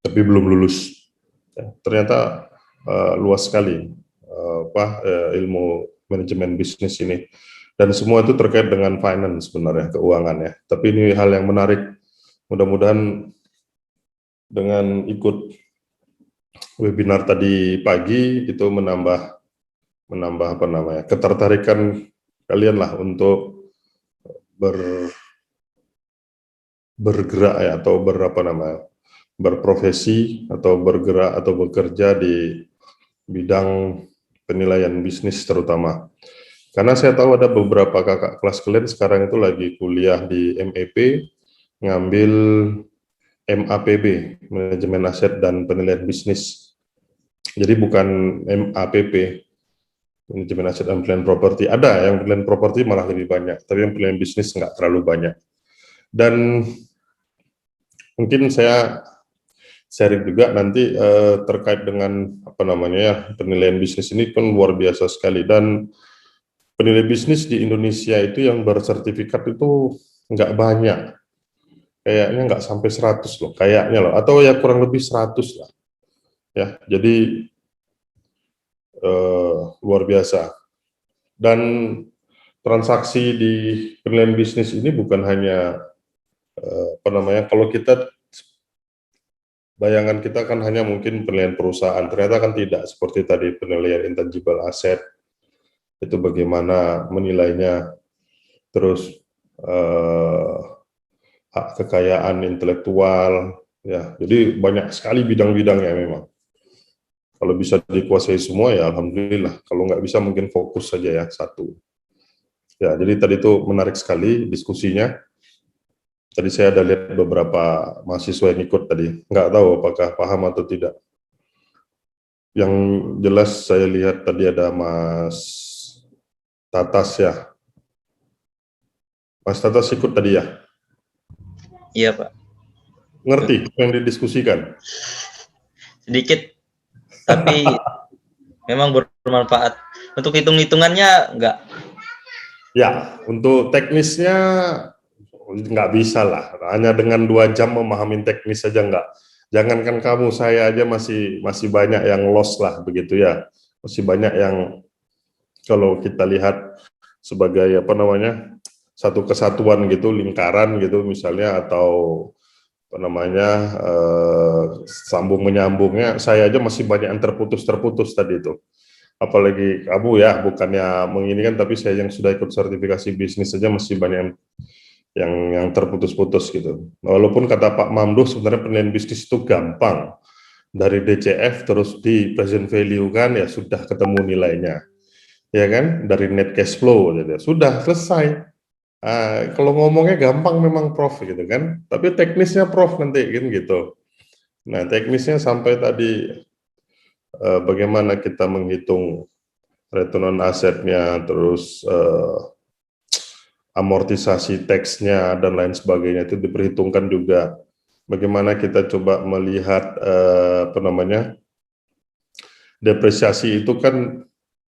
tapi belum lulus. Ya, ternyata luas sekali ilmu manajemen bisnis ini, dan semua itu terkait dengan finance sebenarnya, keuangan ya. Tapi ini hal yang menarik. Mudah-mudahan dengan ikut webinar tadi pagi itu menambah ketertarikan kalian lah untuk bergerak ya, atau berprofesi atau bergerak atau bekerja di bidang penilaian bisnis terutama. Karena saya tahu ada beberapa kakak kelas kalian sekarang itu lagi kuliah di MEP, ngambil MAPB, Manajemen Aset dan Penilaian Bisnis. Jadi bukan MAPP, Manajemen Aset dan Penilaian Properti. Ada yang penilaian properti malah lebih banyak, tapi yang penilaian bisnis nggak terlalu banyak. Dan mungkin saya sharing juga nanti terkait dengan penilaian bisnis ini kan luar biasa sekali, dan penilai bisnis di Indonesia itu yang bersertifikat itu nggak banyak, kayaknya nggak sampai 100 loh, kayaknya loh, atau ya kurang lebih 100 lah ya. Jadi luar biasa. Dan transaksi di penilaian bisnis ini bukan hanya kalau kita bayangan kita kan hanya mungkin penilaian perusahaan, ternyata kan tidak seperti tadi penilaian intangible asset, itu bagaimana menilainya, terus hak kekayaan intelektual, ya. Jadi banyak sekali bidang-bidangnya memang. Kalau bisa dikuasai semua ya alhamdulillah. Kalau nggak bisa mungkin fokus saja ya satu. Ya, jadi tadi itu menarik sekali diskusinya. Tadi saya ada lihat beberapa mahasiswa yang ikut tadi. Nggak tahu apakah paham atau tidak. Yang jelas saya lihat tadi ada Mas Tatas ya. Mas Tatas ikut tadi ya? Iya, Pak. Ngerti yang didiskusikan? Sedikit, tapi memang bermanfaat. Untuk hitung-hitungannya enggak. Ya, untuk teknisnya nggak bisa lah. Hanya dengan 2 jam memahami teknis saja nggak. Jangankan kamu, saya aja masih banyak yang lost lah begitu ya. Masih banyak yang kalau kita lihat sebagai satu kesatuan gitu, lingkaran gitu misalnya, atau sambung menyambungnya, saya aja masih banyak yang terputus tadi itu. Apalagi kamu ya, bukannya menginginkan, tapi saya yang sudah ikut sertifikasi bisnis saja masih banyak yang terputus-putus gitu. Walaupun kata Pak Mamduh sebenarnya penilaian bisnis itu gampang, dari DCF terus di present value kan ya sudah ketemu nilainya, ya kan, dari net cash flow gitu. Sudah selesai. Kalau ngomongnya gampang memang Prof gitu kan, tapi teknisnya Prof nanti kan gitu. Nah, teknisnya sampai tadi bagaimana kita menghitung return on asetnya, terus amortisasi teksnya dan lain sebagainya itu diperhitungkan juga. Bagaimana kita coba melihat depresiasi itu kan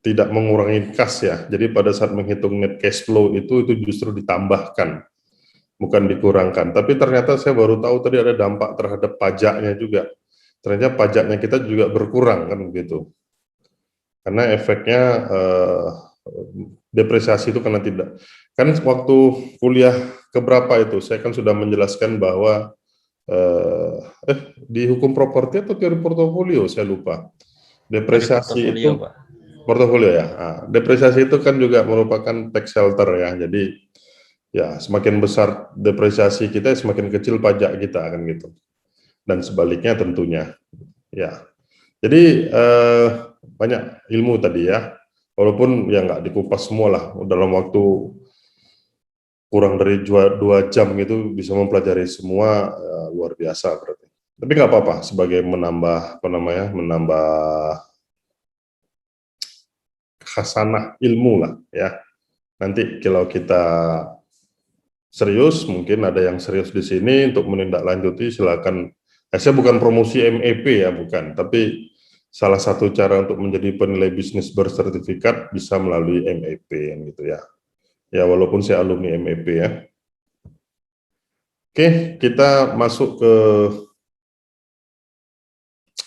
tidak mengurangi kas ya. Jadi pada saat menghitung net cash flow itu justru ditambahkan, bukan dikurangkan. Tapi ternyata saya baru tahu tadi ada dampak terhadap pajaknya juga. Ternyata pajaknya kita juga berkurang kan begitu. Karena efeknya depresiasi itu karena tidak. Kan waktu kuliah keberapa itu saya kan sudah menjelaskan bahwa di hukum properti atau teori portofolio saya lupa. Dari Depresiasi portofolio, itu Pak. portofolio ya. Depresiasi itu kan juga merupakan tax shelter ya. Jadi ya semakin besar depresiasi kita semakin kecil pajak kita kan gitu. Dan sebaliknya tentunya. Ya. Jadi banyak ilmu tadi ya. Walaupun ya nggak dikupas semua lah dalam waktu kurang dari 2 jam gitu bisa mempelajari semua, luar biasa berarti. Tapi nggak apa-apa sebagai menambah khasanah ilmu lah ya. Nanti kalau kita serius, mungkin ada yang serius di sini untuk menindaklanjuti, silakan. Saya bukan promosi MEP ya, bukan. Tapi salah satu cara untuk menjadi penilai bisnis bersertifikat bisa melalui MEP gitu ya. Ya walaupun saya alumni MEP ya. Oke, kita masuk ke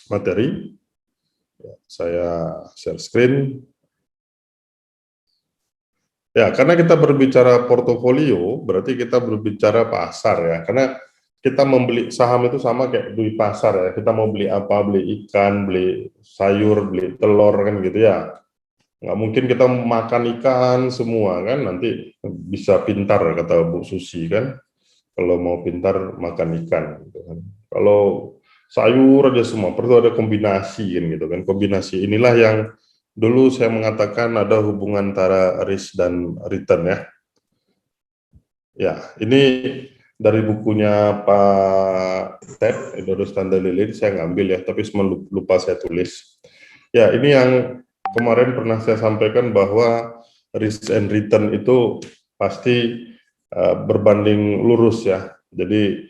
materi. Saya share screen. Ya, karena kita berbicara portofolio, berarti kita berbicara pasar ya. Karena kita membeli saham itu sama kayak di pasar ya. Kita mau beli apa, beli ikan, beli sayur, beli telur kan gitu ya. Nggak mungkin kita makan ikan semua kan, nanti bisa pintar kata Bu Susi kan. Kalau mau pintar makan ikan gitu kan. Kalau sayur aja semua, perlu ada kombinasi kan gitu kan. Kombinasi inilah yang dulu saya mengatakan ada hubungan antara risk dan return ya. Ya, ini dari bukunya Pak Ted, Eduardo Standalilin, saya ngambil ya, tapi semua lupa saya tulis. Ya, ini yang kemarin pernah saya sampaikan bahwa risk and return itu pasti berbanding lurus ya. Jadi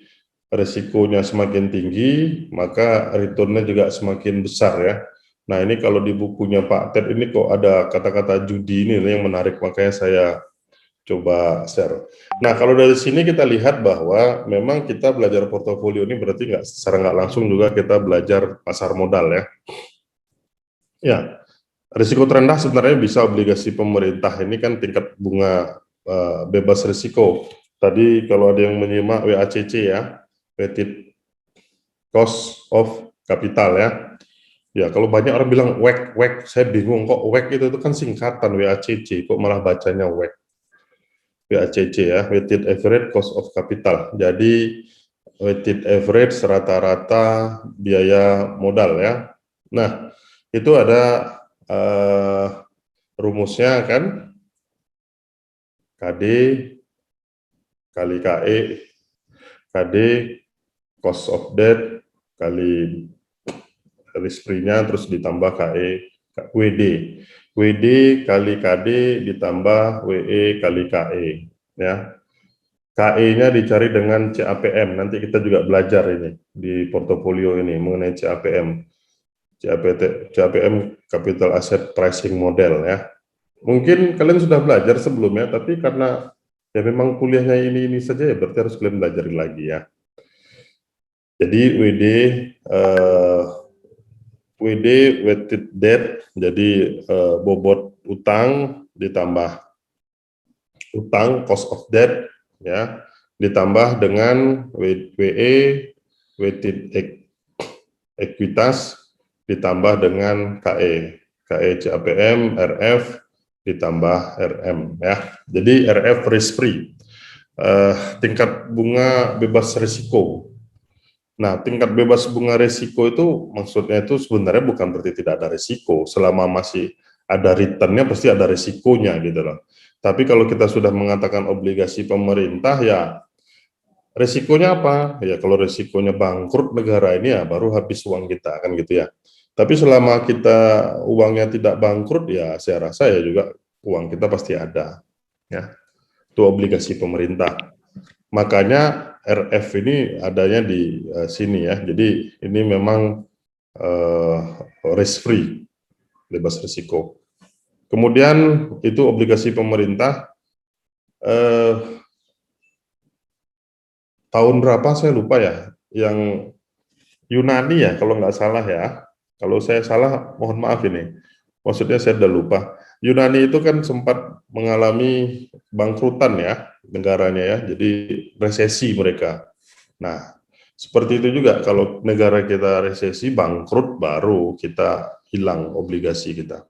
resikonya semakin tinggi, maka returnnya juga semakin besar ya. Nah ini kalau di bukunya Pak Ted ini kok ada kata-kata judi ini yang menarik, makanya saya coba share. Nah kalau dari sini kita lihat bahwa memang kita belajar portofolio ini berarti secara nggak langsung juga kita belajar pasar modal ya. Ya, risiko terendah sebenarnya bisa obligasi pemerintah, ini kan tingkat bunga bebas risiko. Tadi kalau ada yang menyimak WACC ya, weighted cost of capital ya. Ya, kalau banyak orang bilang WACC, saya bingung kok WACC itu kan singkatan WACC, kok malah bacanya WACC. WACC ya, weighted average cost of capital. Jadi weighted average rata-rata biaya modal ya. Nah, itu ada rumusnya kan, KD kali KE, KD cost of debt kali risk-free-nya terus ditambah KE, WD. WD kali KD ditambah WE kali KE ya. KE-nya dicari dengan CAPM. Nanti kita juga belajar ini di portofolio ini mengenai CAPM. CAPM Capital Asset Pricing Model ya. Mungkin kalian sudah belajar sebelumnya, tapi karena ya memang kuliahnya ini saja ya berarti harus kalian belajar lagi ya. Jadi WD weighted debt, jadi bobot utang ditambah utang cost of debt ya, ditambah dengan WE weighted ekuitas ditambah dengan KE CAPM RF ditambah RM ya. Jadi RF risk free, tingkat bunga bebas risiko. Nah, tingkat bebas bunga risiko itu maksudnya itu sebenarnya bukan berarti tidak ada risiko. Selama masih ada returnnya pasti ada risikonya gitu loh. Tapi kalau kita sudah mengatakan obligasi pemerintah ya risikonya apa? Ya kalau risikonya bangkrut negara ini ya baru habis uang kita kan gitu ya. Tapi selama kita uangnya tidak bangkrut ya saya rasa ya juga uang kita pasti ada. Ya, itu obligasi pemerintah. Makanya RF ini adanya di sini ya. Jadi ini memang risk free, bebas risiko. Kemudian itu obligasi pemerintah. Tahun berapa saya lupa ya. Yang Yunani ya kalau nggak salah ya. Kalau saya salah mohon maaf ini. Maksudnya saya udah lupa. Yunani itu kan sempat mengalami bangkrutan ya negaranya ya, jadi resesi mereka. Nah, seperti itu juga kalau negara kita resesi bangkrut baru kita hilang obligasi kita.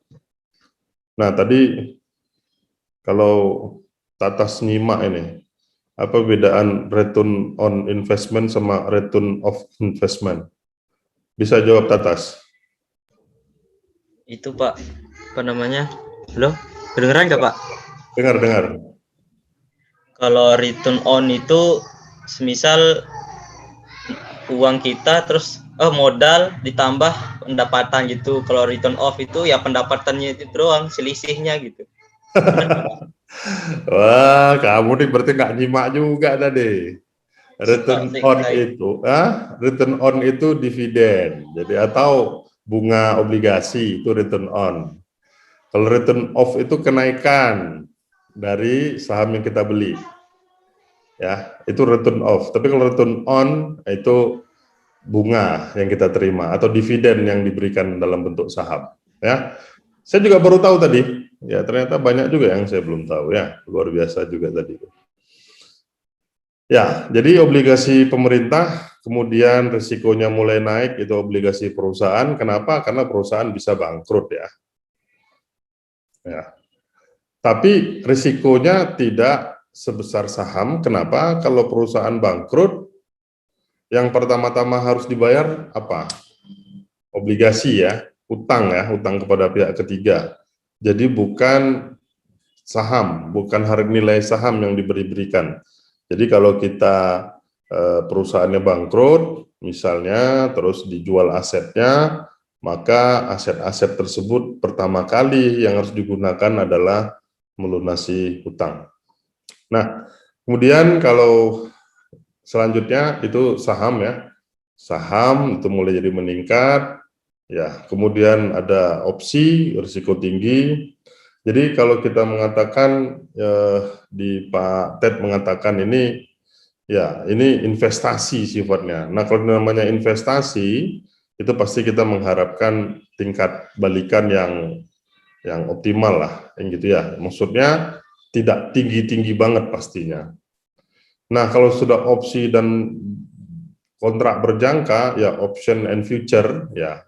Nah, tadi kalau Tatas nyimak ini, apa bedaan return on investment sama return of investment? Bisa jawab Tatas? Itu Pak, apa namanya? Halo, kedengeran nggak Pak? Dengar. Kalau return on itu semisal uang kita terus modal ditambah pendapatan gitu. Kalau return off itu ya pendapatannya itu doang, selisihnya gitu. Wah, kamu nih berarti nggak nyimak juga tadi. Return on itu dividen. Jadi atau bunga obligasi itu return on. Kalau return off itu kenaikan dari saham yang kita beli. Ya, itu return off. Tapi kalau return on itu bunga yang kita terima atau dividen yang diberikan dalam bentuk saham. Ya, saya juga baru tahu tadi. Ya, ternyata banyak juga yang saya belum tahu ya. Luar biasa juga tadi. Ya, jadi obligasi pemerintah, kemudian risikonya mulai naik, itu obligasi perusahaan. Kenapa? Karena perusahaan bisa bangkrut ya. Ya. Tapi risikonya tidak sebesar saham. Kenapa? Kalau perusahaan bangkrut, yang pertama-tama harus dibayar apa? Obligasi ya, utang kepada pihak ketiga. Jadi bukan saham, bukan harga nilai saham yang diberikan. Jadi kalau kita perusahaannya bangkrut, misalnya, terus dijual asetnya, maka aset-aset tersebut pertama kali yang harus digunakan adalah melunasi hutang. Nah, kemudian kalau selanjutnya itu saham ya, saham itu mulai jadi meningkat, ya. Kemudian ada opsi risiko tinggi. Jadi kalau kita mengatakan di Pak Ted mengatakan ini, ya ini investasi sifatnya. Nah kalau namanya investasi itu pasti kita mengharapkan tingkat balikan yang optimal lah, yang gitu ya. Maksudnya tidak tinggi-tinggi banget pastinya. Nah kalau sudah opsi dan kontrak berjangka, ya option and future, ya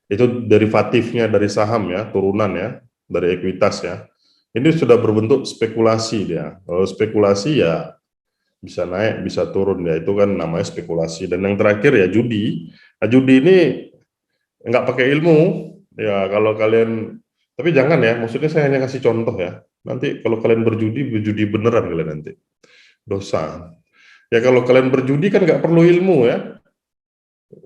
itu derivatifnya dari saham ya, turunan ya, dari ekuitas ya. Ini sudah berbentuk spekulasi dia. Kalau spekulasi ya bisa naik, bisa turun ya, itu kan namanya spekulasi. Dan yang terakhir ya judi. Nah, judi ini nggak pakai ilmu, ya kalau kalian, tapi jangan ya, maksudnya saya hanya kasih contoh ya. Nanti kalau kalian berjudi beneran kalian nanti. Dosa. Ya kalau kalian berjudi kan nggak perlu ilmu ya,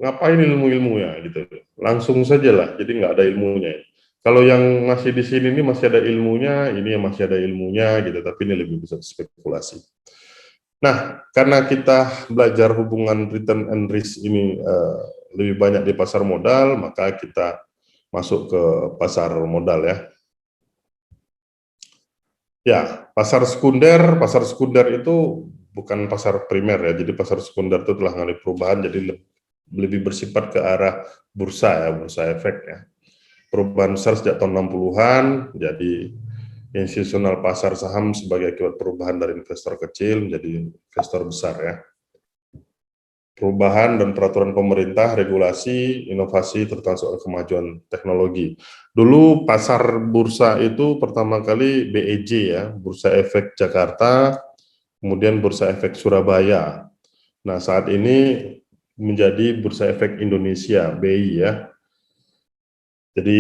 ngapain ilmu-ilmunya gitu, langsung saja lah, jadi nggak ada ilmunya. Kalau yang masih di sini ini masih ada ilmunya, ini yang masih ada ilmunya gitu, tapi ini lebih bisa spekulasi. Nah, karena kita belajar hubungan return and risk ini lebih banyak di pasar modal, maka kita masuk ke pasar modal ya. Ya, pasar sekunder itu bukan pasar primer ya, jadi pasar sekunder itu telah mengalami perubahan, jadi lebih bersifat ke arah bursa ya, bursa efek ya. Perubahan besar sejak tahun 60-an, jadi institusional pasar saham sebagai akibat perubahan dari investor kecil menjadi investor besar ya. Perubahan dan peraturan pemerintah, regulasi, inovasi, termasuk kemajuan teknologi. Dulu pasar bursa itu pertama kali BEJ ya, Bursa Efek Jakarta, kemudian Bursa Efek Surabaya. Nah saat ini menjadi Bursa Efek Indonesia, BI ya. Jadi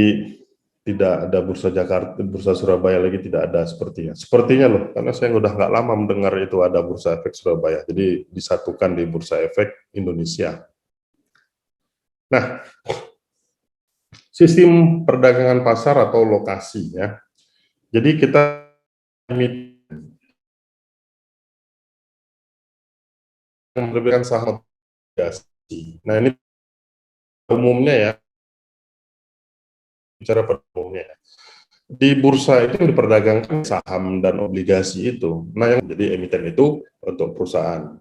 tidak ada Bursa Jakarta, Bursa Surabaya lagi tidak ada sepertinya. Sepertinya loh, karena saya udah nggak lama mendengar itu ada Bursa Efek Surabaya. Jadi disatukan di Bursa Efek Indonesia. Nah, sistem perdagangan pasar atau lokasi ya. Jadi kita menerbitkan saham obligasi. Nah ini umumnya ya, bicara pada umumnya. Di bursa itu diperdagangkan saham dan obligasi itu. Nah yang jadi emiten itu untuk perusahaan.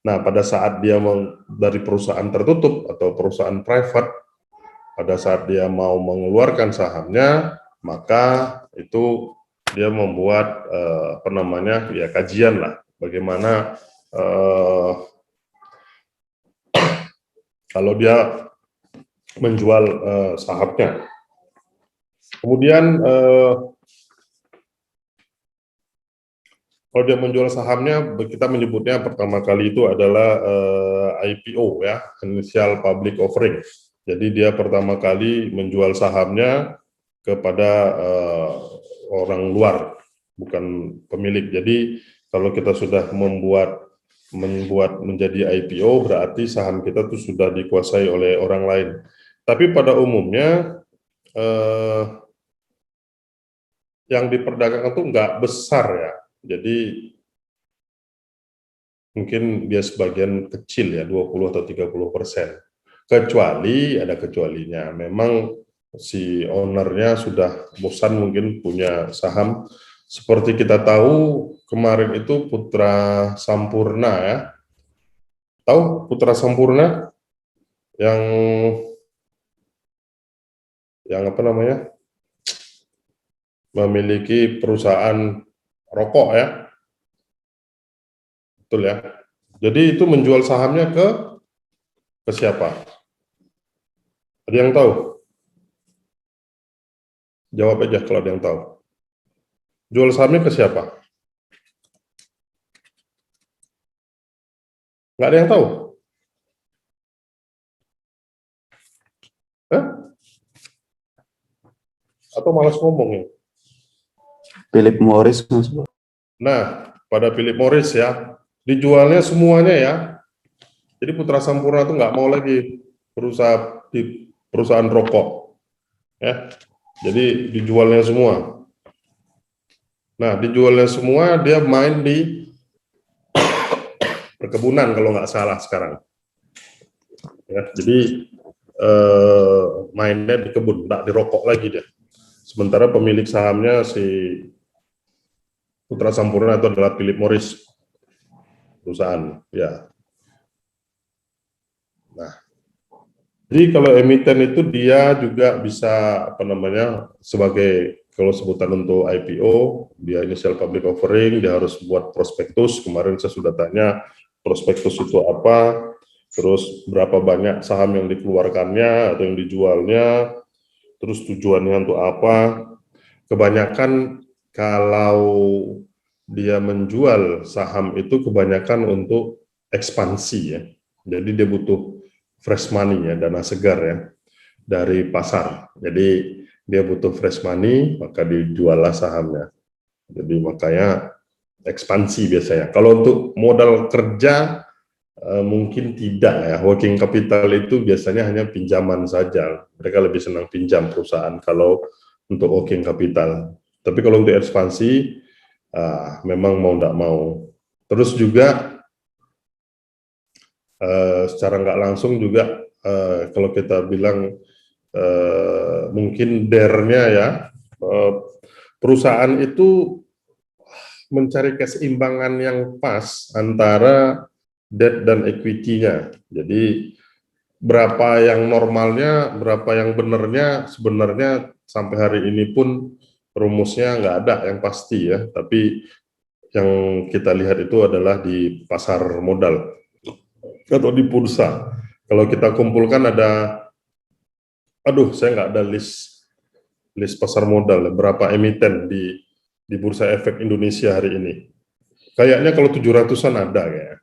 Nah pada saat dia dari perusahaan tertutup atau perusahaan private, pada saat dia mau mengeluarkan sahamnya, maka itu dia membuat apa namanya ya kajian lah, bagaimana kalau dia menjual sahamnya. Kemudian kalau dia menjual sahamnya, kita menyebutnya pertama kali itu adalah IPO ya, Initial Public Offering. Jadi dia pertama kali menjual sahamnya kepada orang luar, bukan pemilik. Jadi kalau kita sudah membuat menjadi IPO, berarti saham kita itu sudah dikuasai oleh orang lain. Tapi pada umumnya yang diperdagangkan itu nggak besar ya. Jadi mungkin dia sebagian kecil ya, 20 atau 30%. Kecuali, ada kecualinya, memang si ownernya sudah bosan mungkin punya saham. Seperti kita tahu, kemarin itu Putra Sampurna ya. Tahu Putra Sampurna? yang apa namanya, memiliki perusahaan rokok ya, betul ya. Jadi itu menjual sahamnya ke siapa? Ada yang tahu? Jawab aja kalau ada yang tahu. Jual sahamnya ke siapa? Nggak ada yang tahu? Hah? Atau malas ngomong ya? Philip Morris, Mas. Nah, pada Philip Morris ya, dijualnya semuanya ya. Jadi Putra Sampurna itu nggak mau lagi perusahaan rokok, ya. Jadi dijualnya semua. Nah, dijualnya semua, dia main di perkebunan kalau nggak salah sekarang. Ya, jadi mainnya di kebun, nggak di rokok lagi dia. Sementara pemilik sahamnya si Putra Sampurna itu adalah Philip Morris perusahaan, ya. Nah, jadi kalau emiten itu dia juga bisa apa namanya, sebagai kalau sebutan untuk IPO, dia initial public offering, dia harus buat prospektus. Kemarin saya sudah tanya prospektus itu apa, terus berapa banyak saham yang dikeluarkannya atau yang dijualnya, terus tujuannya untuk apa. Kebanyakan kalau dia menjual saham itu kebanyakan untuk ekspansi ya. Jadi dia butuh fresh money ya, dana segar ya dari pasar. Jadi dia butuh fresh money, maka dijuallah sahamnya. Jadi makanya ekspansi biasanya. Kalau untuk modal kerja mungkin tidak ya. Working capital itu biasanya hanya pinjaman saja. Mereka lebih senang pinjam perusahaan kalau untuk working capital. Tapi kalau untuk ekspansi memang mau tidak mau. Terus juga secara nggak langsung juga kalau kita bilang mungkin DER-nya ya, perusahaan itu mencari keseimbangan yang pas antara debt dan equity-nya. Jadi berapa yang normalnya, berapa yang benernya, sebenarnya sampai hari ini pun rumusnya nggak ada yang pasti ya. Tapi yang kita lihat itu adalah di pasar modal atau di bursa. Kalau kita kumpulkan ada, aduh saya nggak ada list pasar modal, berapa emiten di Bursa Efek Indonesia hari ini. Kayaknya kalau 700-an ada ya.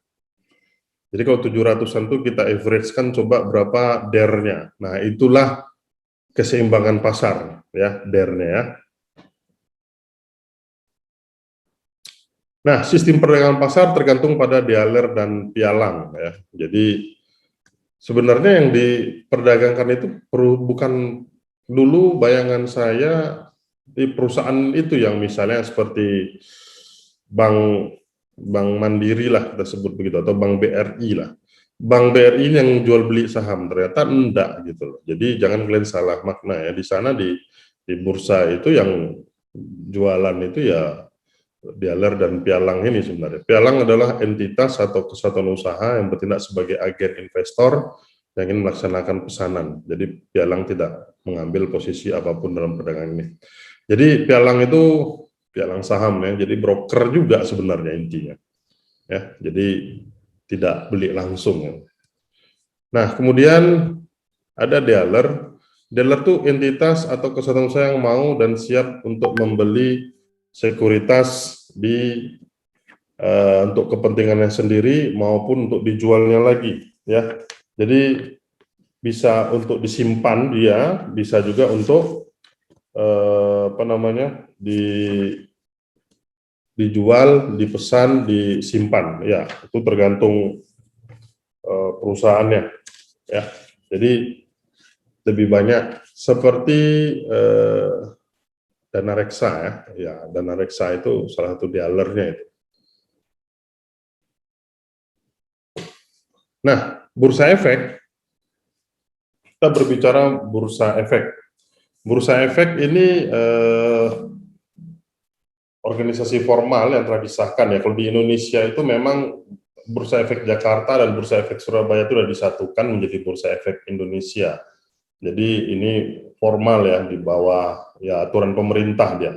Jadi kalau 700-an itu kita average-kan coba berapa DER-nya. Nah, itulah keseimbangan pasar ya, DER-nya ya. Nah, sistem perdagangan pasar tergantung pada dialer dan pialang ya. Jadi sebenarnya yang diperdagangkan itu bukan, dulu bayangan saya di perusahaan itu yang misalnya seperti Bank Mandiri lah kita sebut begitu, atau Bank BRI lah. Bank BRI yang jual beli saham, ternyata enggak gitu loh. Jadi jangan kalian salah makna ya. Di sana di bursa itu yang jualan itu ya dealer dan pialang ini sebenarnya. Pialang adalah entitas atau kesatuan usaha yang bertindak sebagai agen investor yang ingin melaksanakan pesanan. Jadi pialang tidak mengambil posisi apapun dalam perdagangan ini. Jadi pialang itu pialang saham ya, jadi broker juga sebenarnya intinya. Ya, jadi tidak beli langsung. Ya. Nah, kemudian ada dealer. Dealer itu entitas atau kesatuan usaha yang mau dan siap untuk membeli sekuritas untuk kepentingannya sendiri maupun untuk dijualnya lagi ya. Jadi bisa untuk disimpan dia, bisa juga untuk dijual, dipesan, disimpan ya. Itu tergantung perusahaannya ya. Jadi lebih banyak seperti Dana Reksa ya, Dana Reksa itu salah satu dealernya itu. Nah, Bursa Efek, kita berbicara Bursa Efek. Bursa Efek ini organisasi formal yang telah disahkan ya. Kalau di Indonesia itu memang Bursa Efek Jakarta dan Bursa Efek Surabaya itu sudah disatukan menjadi Bursa Efek Indonesia. Jadi ini formal ya, di bawah ya aturan pemerintah dia.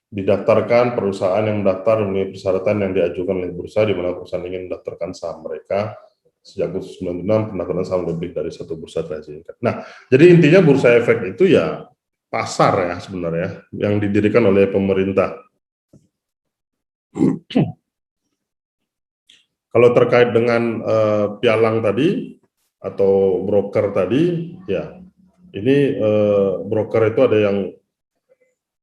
Didaftarkan perusahaan yang mendaftar memenuhi persyaratan yang diajukan oleh bursa, di mana perusahaan ingin mendaftarkan saham mereka sejak Agustus 96 pendaftaran saham lebih dari satu bursa telah diizinkan. Nah, jadi intinya Bursa Efek itu ya pasar ya sebenarnya yang didirikan oleh pemerintah. Kalau terkait dengan pialang tadi atau broker tadi, ya ini broker itu ada yang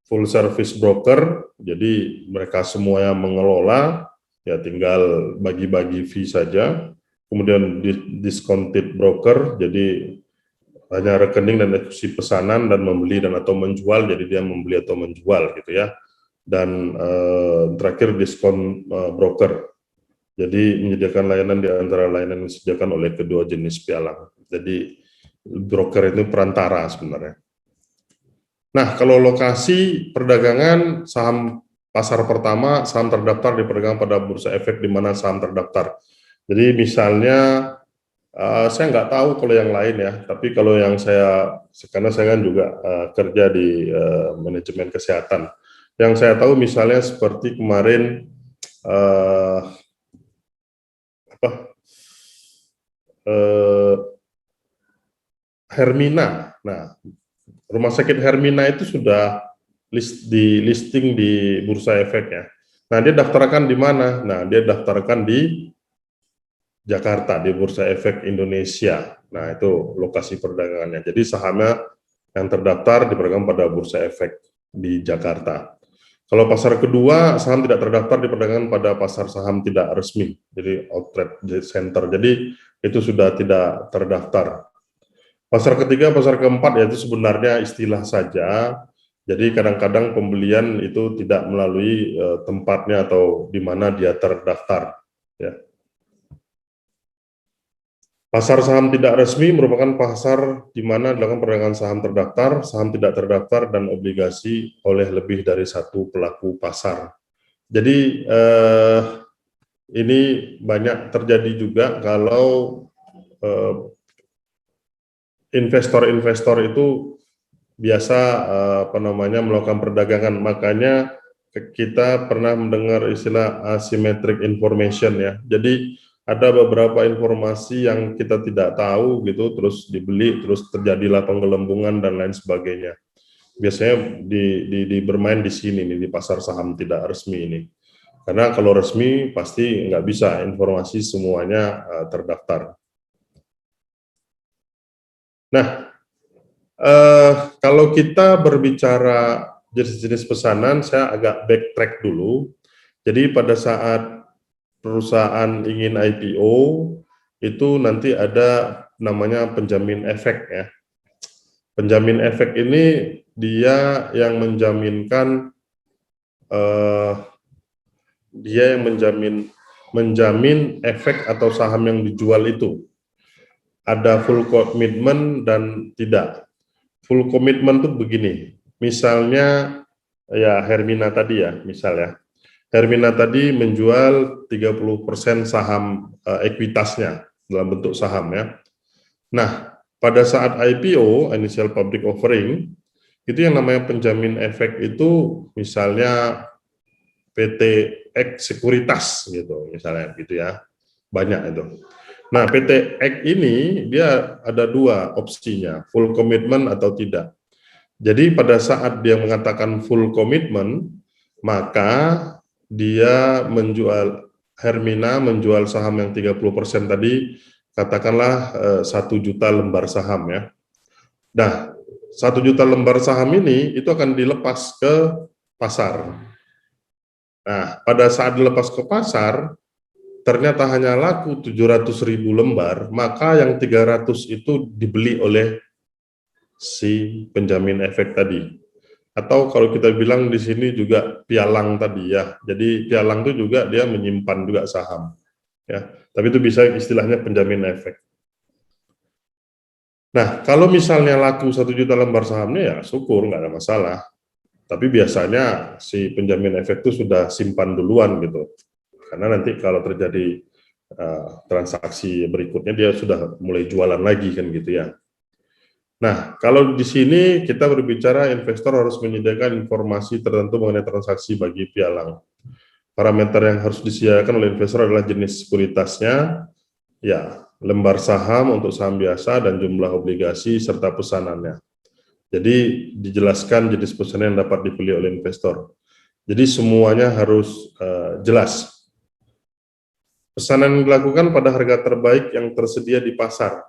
full service broker, jadi mereka semuanya mengelola, ya tinggal bagi-bagi fee saja. Kemudian discounted broker, jadi hanya rekening dan eksekusi pesanan dan membeli dan atau menjual, jadi dia membeli atau menjual gitu ya. Dan terakhir diskon broker, jadi menyediakan layanan di antara layanan yang disediakan oleh kedua jenis pialang. Jadi broker itu perantara sebenarnya. Nah, kalau lokasi perdagangan saham pasar pertama, saham terdaftar diperdagangkan pada Bursa Efek di mana saham terdaftar. Jadi misalnya, saya nggak tahu kalau yang lain ya, tapi kalau yang karena saya kan juga kerja di manajemen kesehatan. Yang saya tahu misalnya seperti kemarin, Hermina. Nah, Rumah Sakit Hermina itu sudah di listing di Bursa Efek ya. Nah, dia daftarkan di mana? Nah, dia daftarkan di Jakarta, di Bursa Efek Indonesia. Nah, itu lokasi perdagangannya. Jadi sahamnya yang terdaftar diperdagangkan pada Bursa Efek di Jakarta. Kalau pasar kedua, saham tidak terdaftar diperdagangkan pada pasar saham tidak resmi, jadi outlet center. Jadi itu sudah tidak terdaftar. Pasar ketiga, pasar keempat yaitu sebenarnya istilah saja. Jadi kadang-kadang pembelian itu tidak melalui tempatnya atau di mana dia terdaftar. Ya. Pasar saham tidak resmi merupakan pasar di mana dilakukan perdagangan saham terdaftar, saham tidak terdaftar, dan obligasi oleh lebih dari satu pelaku pasar. Jadi ini banyak terjadi juga kalau investor-investor itu biasa melakukan perdagangan. Makanya kita pernah mendengar istilah asymmetric information ya. Jadi ada beberapa informasi yang kita tidak tahu gitu, terus dibeli, terus terjadilah penggelembungan dan lain sebagainya. Biasanya bermain di sini nih, di pasar saham tidak resmi ini. Karena kalau resmi pasti nggak bisa informasi semuanya terdaftar. Nah, kalau kita berbicara jenis-jenis pesanan, saya agak backtrack dulu. Jadi pada saat perusahaan ingin IPO, itu nanti ada namanya penjamin efek ya. Penjamin efek ini dia yang menjaminkan, menjamin efek atau saham yang dijual itu. Ada full commitment dan tidak. Full commitment itu begini, misalnya ya Hermina tadi ya, misalnya. Hermina tadi menjual 30% saham ekuitasnya dalam bentuk saham ya. Nah, pada saat IPO, initial public offering, itu yang namanya penjamin efek itu misalnya PT X Sekuritas gitu, misalnya gitu ya. Banyak itu. Nah, PT X ini dia ada dua opsinya, full commitment atau tidak. Jadi pada saat dia mengatakan full commitment, maka dia menjual, Hermina menjual saham yang 30% tadi, katakanlah 1 juta lembar saham ya. Nah, 1 juta lembar saham ini itu akan dilepas ke pasar. Nah, pada saat dilepas ke pasar, ternyata hanya laku 700.000 lembar, maka yang 300 itu dibeli oleh si penjamin efek tadi. Atau kalau kita bilang di sini juga pialang tadi ya. Jadi pialang itu juga dia menyimpan juga saham. Ya, tapi itu bisa istilahnya penjamin efek. Nah, kalau misalnya laku 1 juta lembar sahamnya ya syukur, nggak ada masalah. Tapi biasanya si penjamin efek itu sudah simpan duluan gitu. Karena nanti kalau terjadi transaksi berikutnya dia sudah mulai jualan lagi kan gitu ya. Nah, kalau di sini kita berbicara investor harus menyediakan informasi tertentu mengenai transaksi bagi pialang. Parameter yang harus disediakan oleh investor adalah jenis sekuritasnya, ya, lembar saham untuk saham biasa dan jumlah obligasi serta pesanannya. Jadi dijelaskan jenis pesanan yang dapat dibeli oleh investor. Jadi semuanya harus jelas. Pesanan yang dilakukan pada harga terbaik yang tersedia di pasar.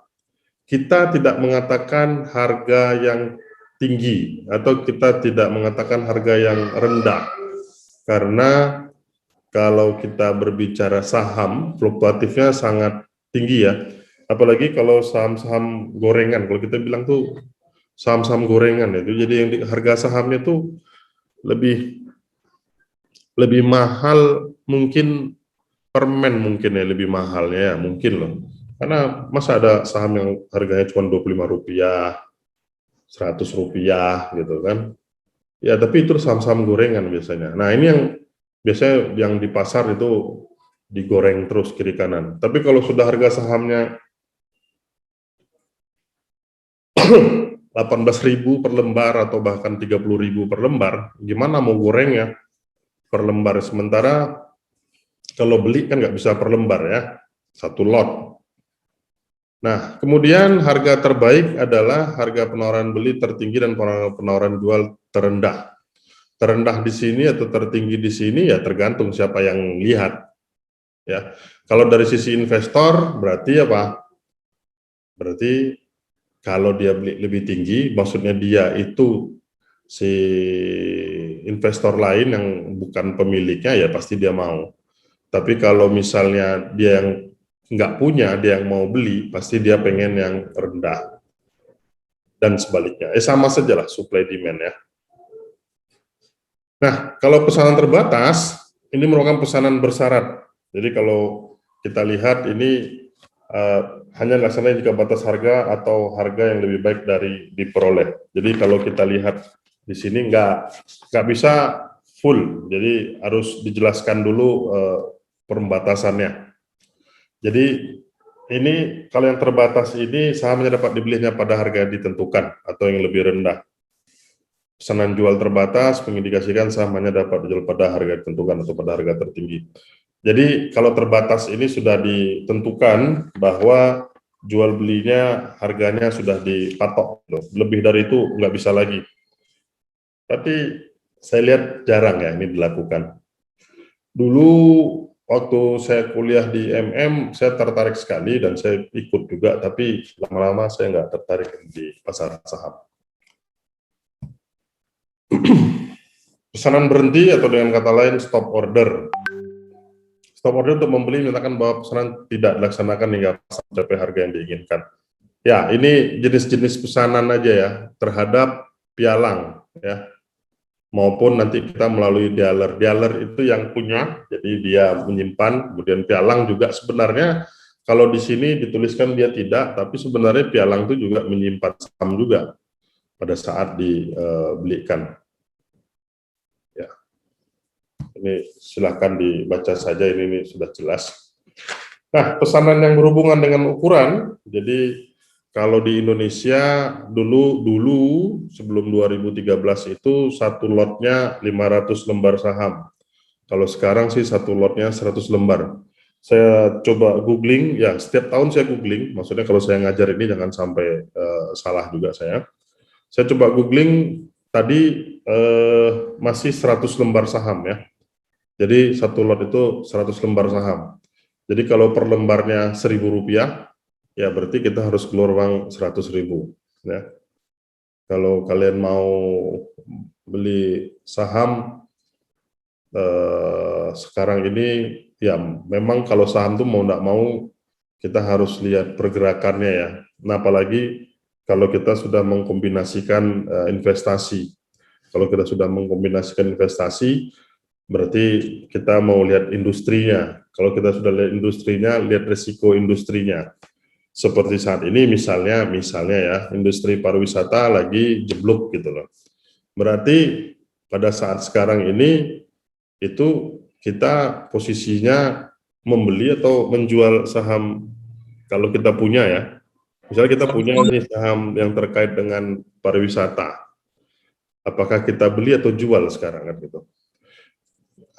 Kita tidak mengatakan harga yang tinggi atau kita tidak mengatakan harga yang rendah. Karena kalau kita berbicara saham, fluktuatifnya sangat tinggi ya. Apalagi kalau saham-saham gorengan, kalau kita bilang tuh saham-saham gorengan itu, jadi yang harga sahamnya tuh lebih mahal mungkin permen mungkin ya, lebih mahalnya ya mungkin loh. Karena masa ada saham yang harganya cuma Rp25, Rp100 gitu kan. Ya tapi itu saham-saham gorengan biasanya. Nah ini yang biasanya yang di pasar itu digoreng terus kiri kanan. Tapi kalau sudah harga sahamnya 18.000 per lembar atau bahkan 30.000 per lembar, gimana mau gorengnya per lembar? Sementara kalau beli kan nggak bisa per lembar ya, satu lot. Nah, kemudian harga terbaik adalah harga penawaran beli tertinggi dan penawaran jual terendah. Terendah di sini atau tertinggi di sini ya tergantung siapa yang lihat. Ya, kalau dari sisi investor berarti apa? Berarti kalau dia beli lebih tinggi, maksudnya dia itu si investor lain yang bukan pemiliknya ya pasti dia mau. Tapi kalau misalnya dia yang nggak punya, dia yang mau beli, pasti dia pengen yang rendah. Dan sebaliknya. Sama saja lah supply demand ya. Nah, kalau pesanan terbatas, ini merupakan pesanan bersyarat. Jadi kalau kita lihat ini hanya dilaksanakan jika batas harga atau harga yang lebih baik dari diperoleh. Jadi kalau kita lihat di sini nggak bisa full, jadi harus dijelaskan dulu pembatasannya. Jadi ini kalau yang terbatas ini sahamnya dapat dibelinya pada harga yang ditentukan atau yang lebih rendah. Pesanan jual terbatas mengindikasikan sahamnya dapat dijual pada harga ditentukan atau pada harga tertinggi. Jadi kalau terbatas ini sudah ditentukan bahwa jual belinya harganya sudah dipatok, lebih dari itu nggak bisa lagi. Tapi saya lihat jarang ya ini dilakukan. Dulu waktu saya kuliah di MM, saya tertarik sekali dan saya ikut juga, tapi lama-lama saya nggak tertarik di pasar saham. Pesanan berhenti atau dengan kata lain stop order. Stop order untuk membeli menyatakan bahwa pesanan tidak dilaksanakan hingga mencapai harga yang diinginkan. Ya, ini jenis-jenis pesanan aja ya terhadap pialang ya. Maupun nanti kita melalui dealer. Dealer itu yang punya, jadi dia menyimpan, kemudian pialang juga sebenarnya kalau di sini dituliskan dia tidak, tapi sebenarnya pialang itu juga menyimpan saham juga pada saat dibelikan. Ya. Ini silakan dibaca saja, ini sudah jelas. Nah, pesanan yang berhubungan dengan ukuran, jadi kalau di Indonesia dulu sebelum 2013 itu satu lotnya 500 lembar saham. Kalau sekarang sih satu lotnya 100 lembar. Saya coba googling, ya setiap tahun saya googling, maksudnya kalau saya ngajar ini jangan sampai salah juga saya. Saya coba googling tadi masih 100 lembar saham ya. Jadi satu lot itu 100 lembar saham. Jadi kalau per lembarnya Rp1.000, ya berarti kita harus keluar uang 100.000. Ya. Kalau kalian mau beli saham sekarang ini, ya memang kalau saham tuh mau nggak mau kita harus lihat pergerakannya ya. Nah apalagi kalau kita sudah mengkombinasikan investasi. Kalau kita sudah mengkombinasikan investasi, berarti kita mau lihat industrinya. Kalau kita sudah lihat industrinya, lihat risiko industrinya. Seperti saat ini misalnya ya, industri pariwisata lagi jeblok gitu loh. Berarti pada saat sekarang ini itu kita posisinya membeli atau menjual saham kalau kita punya ya. Misalnya kita punya nih saham yang terkait dengan pariwisata. Apakah kita beli atau jual sekarang kan gitu.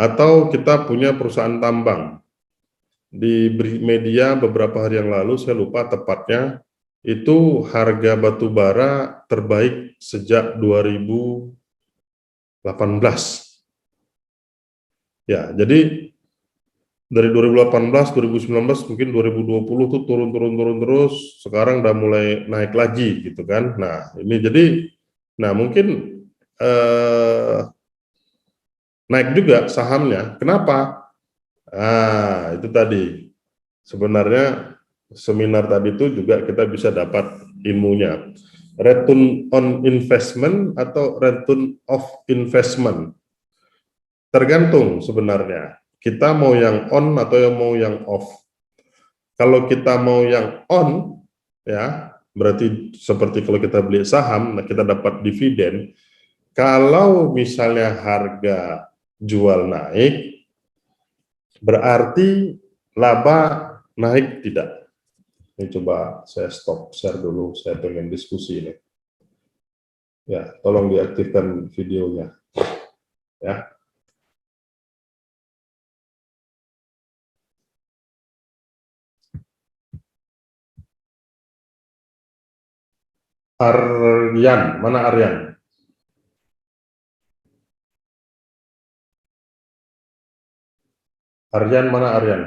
Atau kita punya perusahaan tambang. Di media beberapa hari yang lalu, saya lupa tepatnya, itu harga batu bara terbaik sejak 2018. Ya, jadi dari 2018, 2019, mungkin 2020 tuh turun terus, sekarang udah mulai naik lagi gitu kan. Nah, ini jadi, nah mungkin naik juga sahamnya. Kenapa? Ah, itu tadi. Sebenarnya seminar tadi itu juga kita bisa dapat ilmunya. Return on investment atau return of investment. Tergantung sebenarnya. Kita mau yang on atau mau yang off. Kalau kita mau yang on, ya berarti seperti kalau kita beli saham, nah kita dapat dividen. Kalau misalnya harga jual naik, berarti laba naik tidak? Ini coba saya stop share dulu, saya pengen diskusi ini. Ya, tolong diaktifkan videonya. Ya. Aryan, mana Aryan? Aryan, mana Aryan?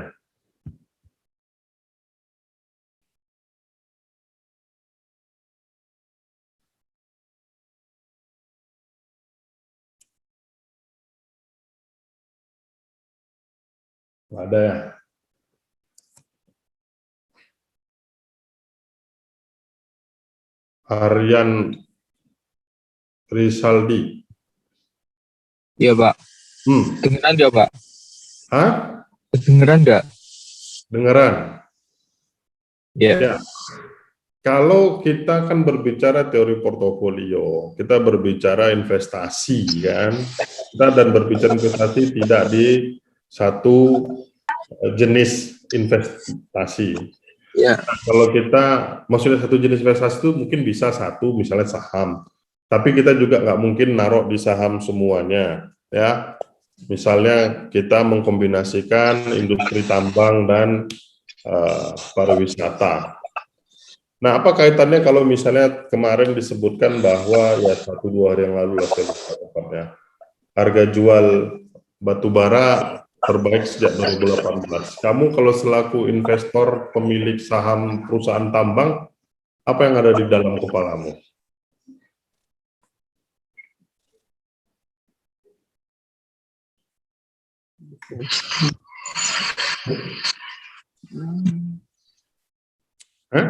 Nggak ada ya? Aryan Risaldi. Iya, Pak. Hmm. Dengeran nggak, Pak? Hah? Dengeran nggak? Dengeran? Iya. Ya. Kalau kita kan berbicara teori portofolio, kita berbicara investasi kan, kita dan berbicara investasi tidak di satu jenis investasi. Iya. Kalau kita, maksudnya satu jenis investasi itu mungkin bisa satu, misalnya saham, tapi kita juga nggak mungkin naruh di saham semuanya, ya. Misalnya kita mengkombinasikan industri tambang dan pariwisata. Nah, apa kaitannya kalau misalnya kemarin disebutkan bahwa ya 1-2 hari yang lalu lah saya lupa tepatnya, harga jual batu bara terbaik sejak 2018. Kamu kalau selaku investor pemilik saham perusahaan tambang, apa yang ada di dalam kepalamu? Hah?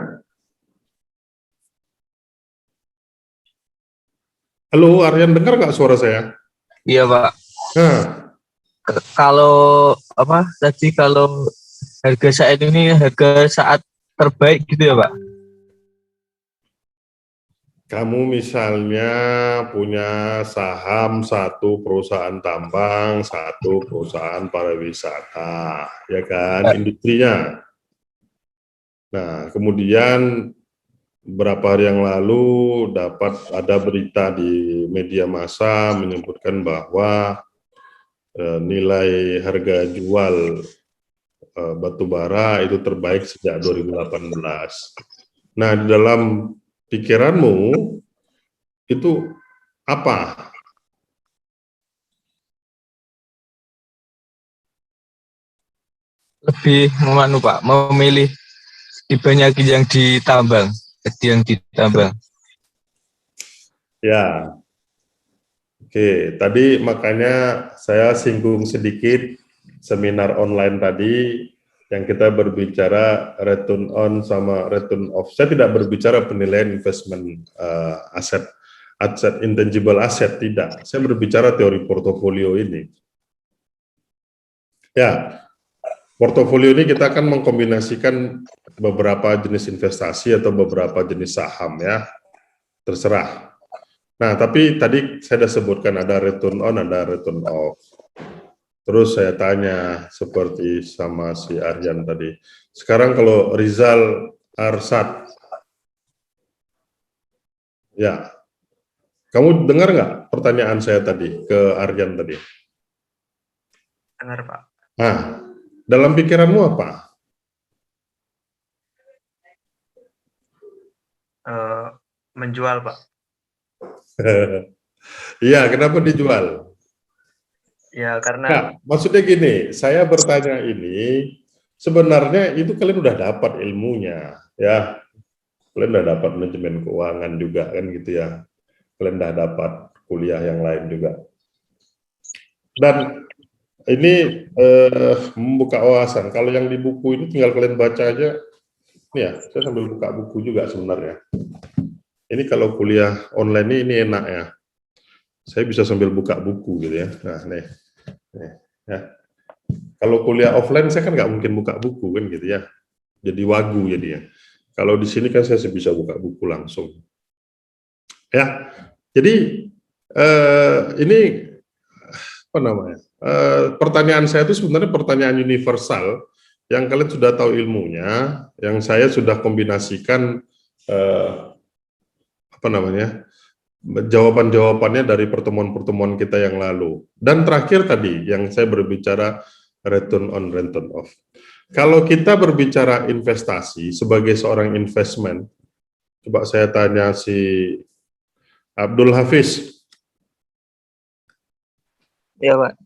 Halo, Aryan, dengar nggak suara saya? Iya, Pak. Nah, Kalau apa tadi kalau harga saat ini harga saat terbaik gitu ya, Pak? kamu misalnya punya saham satu perusahaan tambang, satu perusahaan pariwisata, ya kan, industrinya. Nah, kemudian beberapa hari yang lalu dapat ada berita di media massa menyebutkan bahwa nilai harga jual batu bara itu terbaik sejak 2018. Nah, di dalam pikiranmu itu apa? Lebih Pak, memilih dibanyakin yang ditambang, yang ditambang. Ya, oke. Tadi makanya saya singgung sedikit seminar online tadi yang kita berbicara return on sama return off. Saya tidak berbicara penilaian investment aset intangible asset, tidak. Saya berbicara teori portofolio ini. Ya, portofolio ini kita akan mengkombinasikan beberapa jenis investasi atau beberapa jenis saham ya, terserah. Nah, tapi tadi saya sudah sebutkan ada return on, ada return off. Terus saya tanya seperti sama si Aryan tadi. Sekarang kalau Rizal Arsad, ya, kamu dengar nggak pertanyaan saya tadi ke Aryan tadi? Dengar, Pak. Nah, dalam pikiranmu apa? Menjual, Pak. Iya, kenapa dijual? Ya, karena Nah, maksudnya gini, saya bertanya ini, sebenarnya itu kalian udah dapat ilmunya, ya. Kalian udah dapat manajemen keuangan juga, kan gitu ya. Kalian udah dapat kuliah yang lain juga. Dan ini membuka wawasan. Kalau yang di buku ini tinggal kalian baca aja. Ini ya, saya sambil buka buku juga sebenarnya. Ini kalau kuliah online ini enak ya. Saya bisa sambil buka buku gitu ya. Nah, nih ya. Kalau kuliah offline saya kan nggak mungkin buka buku kan gitu ya. Jadi wagu jadinya. Kalau di sini kan saya bisa buka buku langsung. Ya, jadi ini apa namanya? Pertanyaan saya itu sebenarnya pertanyaan universal yang kalian sudah tahu ilmunya, yang saya sudah kombinasikan apa namanya? Jawaban-jawabannya dari pertemuan-pertemuan kita yang lalu. Dan terakhir tadi yang saya berbicara return on, return off. Kalau kita berbicara investasi sebagai seorang investment, coba saya tanya si Abdul Hafiz. Ya, Pak.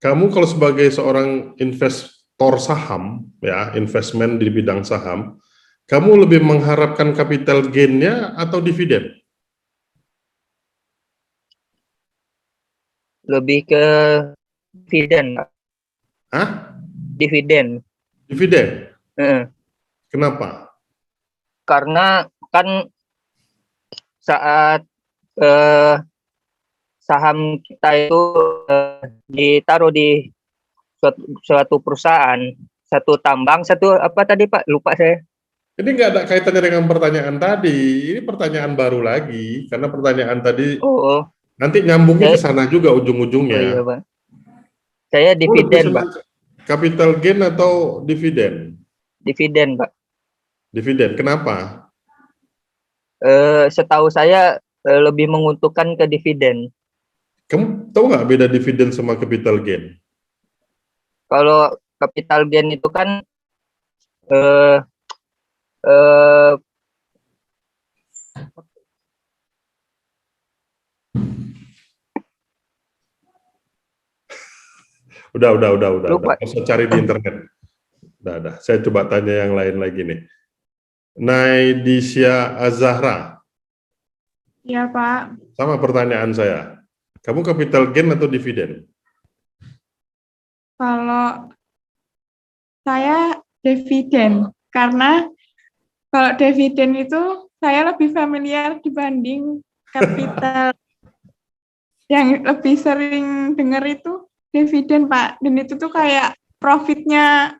Kamu kalau sebagai seorang investor saham, ya, investment di bidang saham, kamu lebih mengharapkan capital gain-nya atau dividen? Lebih ke dividen, Pak. Hah? Dividen. Dividen? Heeh. Kenapa? Karena kan saat saham kita itu ditaruh di suatu perusahaan, satu tambang, satu apa tadi Pak? Lupa saya. Ini nggak ada kaitannya dengan pertanyaan tadi. Ini pertanyaan baru lagi, karena pertanyaan tadi Oh, nanti nyambungnya ke sana juga ujung-ujungnya. oh iya Pak. Saya Kamu lebih dividen senang Pak. capital gain atau dividen? Dividen Pak. Dividen, kenapa? Setahu saya lebih menguntungkan ke dividen. Kamu tahu nggak beda dividen sama capital gain? Kalau capital gain itu kan eh, eh, Udah. lupa. Nggak usah cari di internet. Udah. Saya coba tanya yang lain lagi nih. Naidisya Azahra, Iya, Pak. sama pertanyaan saya. Kamu capital gain atau dividen? Kalau saya dividen, karena kalau dividen itu saya lebih familiar dibanding kapital. Yang lebih sering dengar itu dividen, Pak. Dan itu tuh kayak profitnya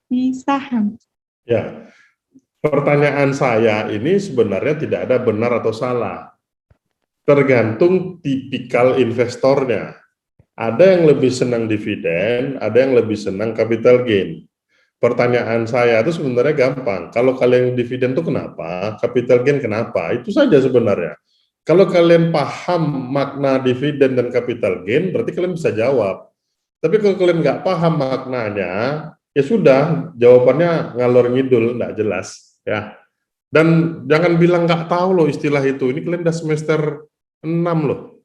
di saham. Ya, pertanyaan saya ini sebenarnya tidak ada benar atau salah. Tergantung tipikal investornya. Ada yang lebih senang dividen, ada yang lebih senang capital gain. Pertanyaan saya itu sebenarnya gampang. Kalau kalian dividen itu kenapa? Capital gain kenapa? Itu saja sebenarnya. Kalau kalian paham makna dividen dan capital gain, berarti kalian bisa jawab. Tapi kalau kalian nggak paham maknanya, ya sudah, jawabannya ngalor ngidul, nggak jelas. Ya. Dan jangan bilang nggak tahu loh istilah itu. Ini kalian udah semester 6 loh.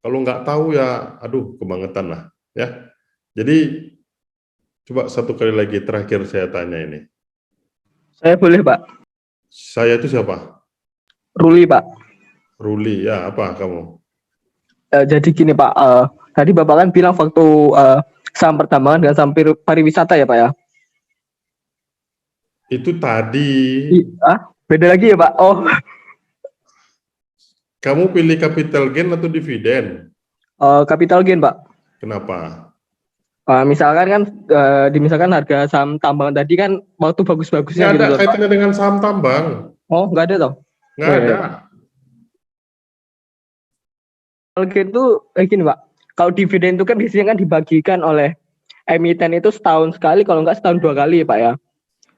Kalau nggak tahu ya, aduh, kebangetan lah. Ya. Jadi, coba satu kali lagi terakhir saya tanya ini. Saya boleh Pak. Saya itu siapa? Ruli Pak. Ruli, ya apa kamu? Jadi gini Pak. Tadi Bapak kan bilang waktu saham pertambangan dan saham pariwisata ya Pak ya. Itu tadi. Beda lagi ya Pak. Oh. Kamu pilih capital gain atau dividen? Capital gain Pak. Kenapa? Misalkan kan misalkan harga saham tambangan tadi kan waktu bagus-bagusnya Nggak gitu ada loh, kaitannya Pak. dengan saham tambang. Oh, nggak ada toh? Nggak ada. Capital gain itu gini Pak. Kalau dividen itu kan biasanya kan dibagikan oleh emiten itu setahun sekali, kalau nggak setahun 2 kali ya Pak ya.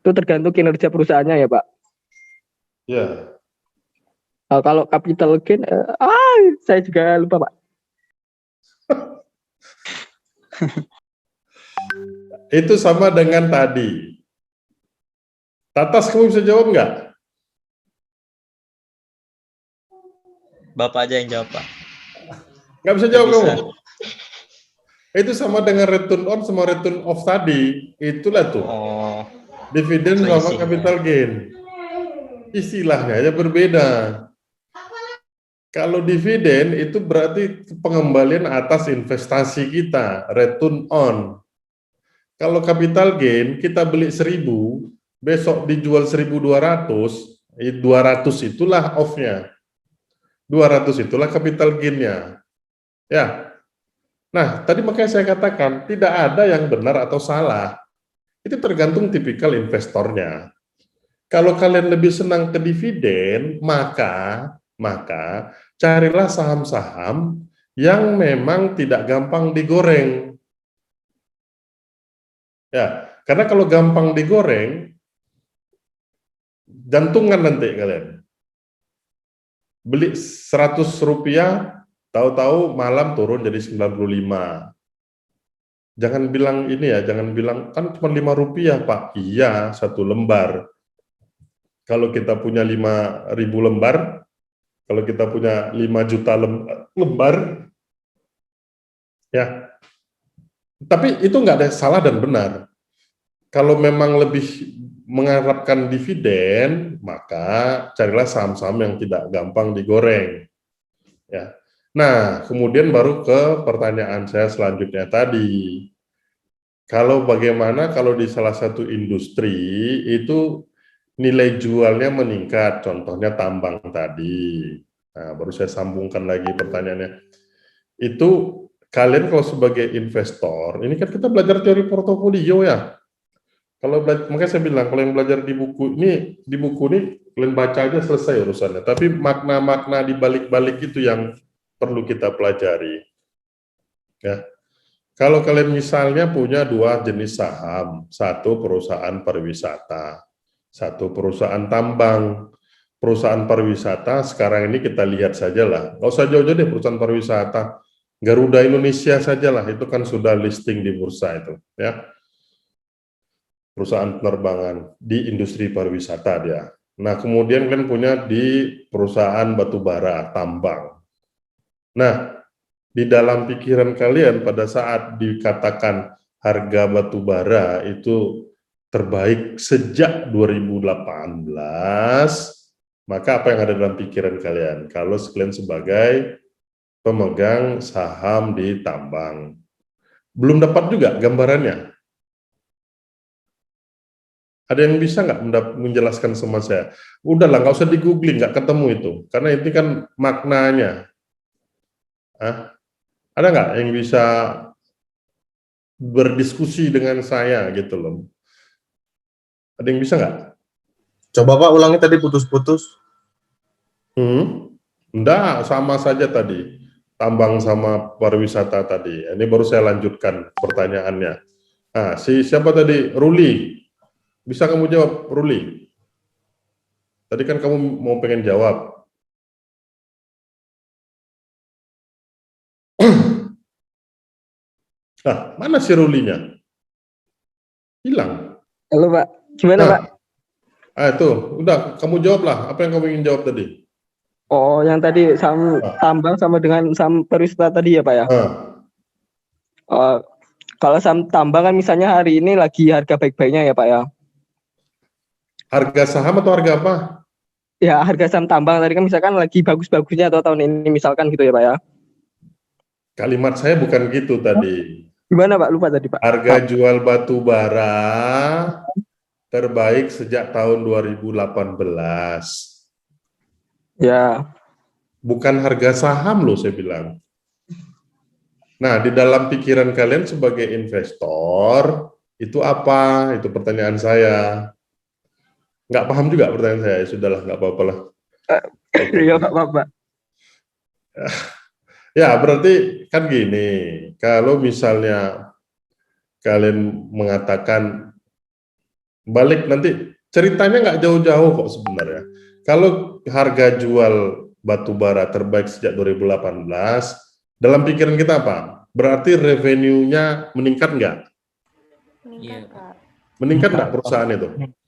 Itu tergantung kinerja perusahaannya ya Pak. Ya, Kalau capital gain, saya juga lupa Pak. itu sama dengan tadi. Tatas, kamu bisa jawab nggak? Bapak aja yang jawab, Pak. Nggak bisa jawab Bisa. kamu? Itu sama dengan return on sama return off tadi. Itulah tuh. Oh, Dividen sama selisihnya. capital gain. Istilahnya aja berbeda. Kalau dividen itu berarti pengembalian atas investasi kita, return on. Kalau capital gain, kita beli 1.000, besok dijual 1.200, 200 itulah off-nya. 200 itulah capital gain-nya. Ya. Nah, tadi makanya saya katakan, tidak ada yang benar atau salah. Itu tergantung tipikal investornya. Kalau kalian lebih senang ke dividen, maka carilah saham-saham yang memang tidak gampang digoreng. Ya, karena kalau gampang digoreng, jantungan nanti kalian. Beli 100 rupiah, tahu-tahu malam turun jadi 95. Jangan bilang ini ya, jangan bilang, kan cuma 5 rupiah Pak. Iya, 1 lembar. Kalau kita punya 5.000 lembar, kalau kita punya 5 juta lembar, ya. Tapi itu nggak ada salah dan benar. Kalau memang lebih mengharapkan dividen, maka carilah saham-saham yang tidak gampang digoreng. Ya. Nah, kemudian baru ke pertanyaan saya selanjutnya tadi. Kalau bagaimana kalau di salah satu industri itu nilai jualnya meningkat, contohnya tambang tadi. Nah, baru saya sambungkan lagi pertanyaannya. Itu kalian kalau sebagai investor, ini kan kita belajar teori portofolio ya. Kalau makanya saya bilang, kalau yang belajar di buku ini kalian baca aja selesai urusannya. Tapi makna-makna di balik-balik itu yang perlu kita pelajari. Ya. Kalau kalian misalnya punya 2 jenis saham, satu perusahaan pariwisata, satu perusahaan tambang. Perusahaan pariwisata sekarang ini kita lihat saja lah, nggak usah jauh-jauh deh perusahaan pariwisata, Garuda Indonesia saja lah, itu kan sudah listing di bursa itu, ya. Perusahaan penerbangan di industri pariwisata dia. Nah kemudian kalian punya di perusahaan batubara, tambang. Nah di dalam pikiran kalian pada saat dikatakan harga batubara itu terbaik sejak 2018, maka apa yang ada dalam pikiran kalian? Kalau kalian sebagai pemegang saham di tambang. Belum dapat juga gambarannya. Ada yang bisa nggak menjelaskan sama saya? Udahlah, nggak usah di-googling, nggak ketemu itu. Karena itu kan maknanya. Ada nggak yang bisa berdiskusi dengan saya gitu loh? Ada yang bisa nggak? Coba Pak ulangi tadi putus-putus. Enggak, sama saja tadi. Tambang sama pariwisata tadi. Ini baru saya lanjutkan pertanyaannya. Nah, siapa tadi? Ruli. Bisa kamu jawab, Ruli? Tadi kan kamu mau pengen jawab. Nah, mana si Rulinya? Hilang. Halo Pak, gimana Pak? Itu, udah, kamu jawablah. Apa yang kamu ingin jawab tadi? Oh, yang tadi saham tambang sama dengan saham pariwisata tadi ya Pak ya? Kalau saham tambang kan misalnya hari ini lagi harga baik-baiknya ya Pak ya? Harga saham atau harga apa? Ya, harga saham tambang tadi kan misalkan lagi bagus-bagusnya atau tahun ini misalkan gitu ya Pak ya? Kalimat saya bukan gitu tadi. Gimana Pak? Lupa tadi Pak. Harga jual batu bara terbaik sejak tahun 2018. Ya. Bukan harga saham loh saya bilang. Nah, di dalam pikiran kalian sebagai investor, itu apa? Itu pertanyaan saya. Nggak paham juga pertanyaan saya, sudahlah, nggak apa-apa lah. Iya Pak, Pak. Ya, berarti kan gini, kalau misalnya kalian mengatakan balik nanti ceritanya nggak jauh-jauh kok sebenarnya. Kalau harga jual batu bara terbaik sejak 2018, dalam pikiran kita apa? Berarti revenue-nya meningkat nggak? Meningkat, Kak. Meningkat nggak perusahaan itu? Meningkat.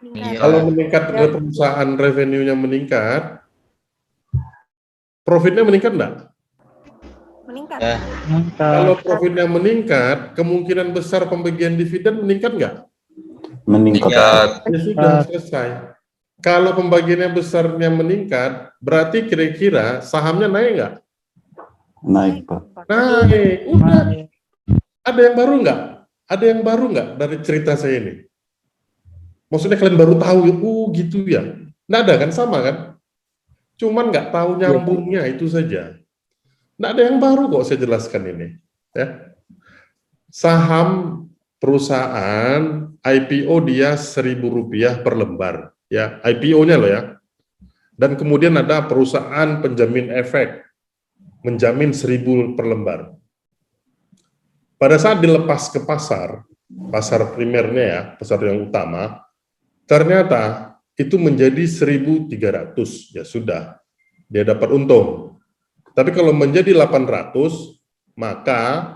Iya. Kalau meningkat perusahaan revenue-nya meningkat, profitnya meningkat nggak? Meningkat. Ya. Kalau profitnya meningkat, kemungkinan besar pembagian dividen meningkat nggak? Meningkat. Ya sudah, selesai. Kalau pembagiannya besarnya meningkat, berarti kira-kira sahamnya naik nggak? Naik, Pak. Naik, udah. Ada yang baru nggak? Ada yang baru nggak dari cerita saya ini? Maksudnya kalian baru tahu, gitu ya? Nggak ada kan, sama kan? Cuman nggak tahu nyambungnya, itu saja. Nggak ada yang baru kok saya jelaskan ini. Ya. Saham perusahaan IPO dia Rp1.000 per lembar, ya IPO-nya loh ya. Dan kemudian ada perusahaan penjamin efek menjamin 1.000 per lembar. Pada saat dilepas ke pasar primernya ya, pasar yang utama, ternyata itu menjadi 1.300, ya sudah, dia dapat untung. Tapi kalau menjadi 800, maka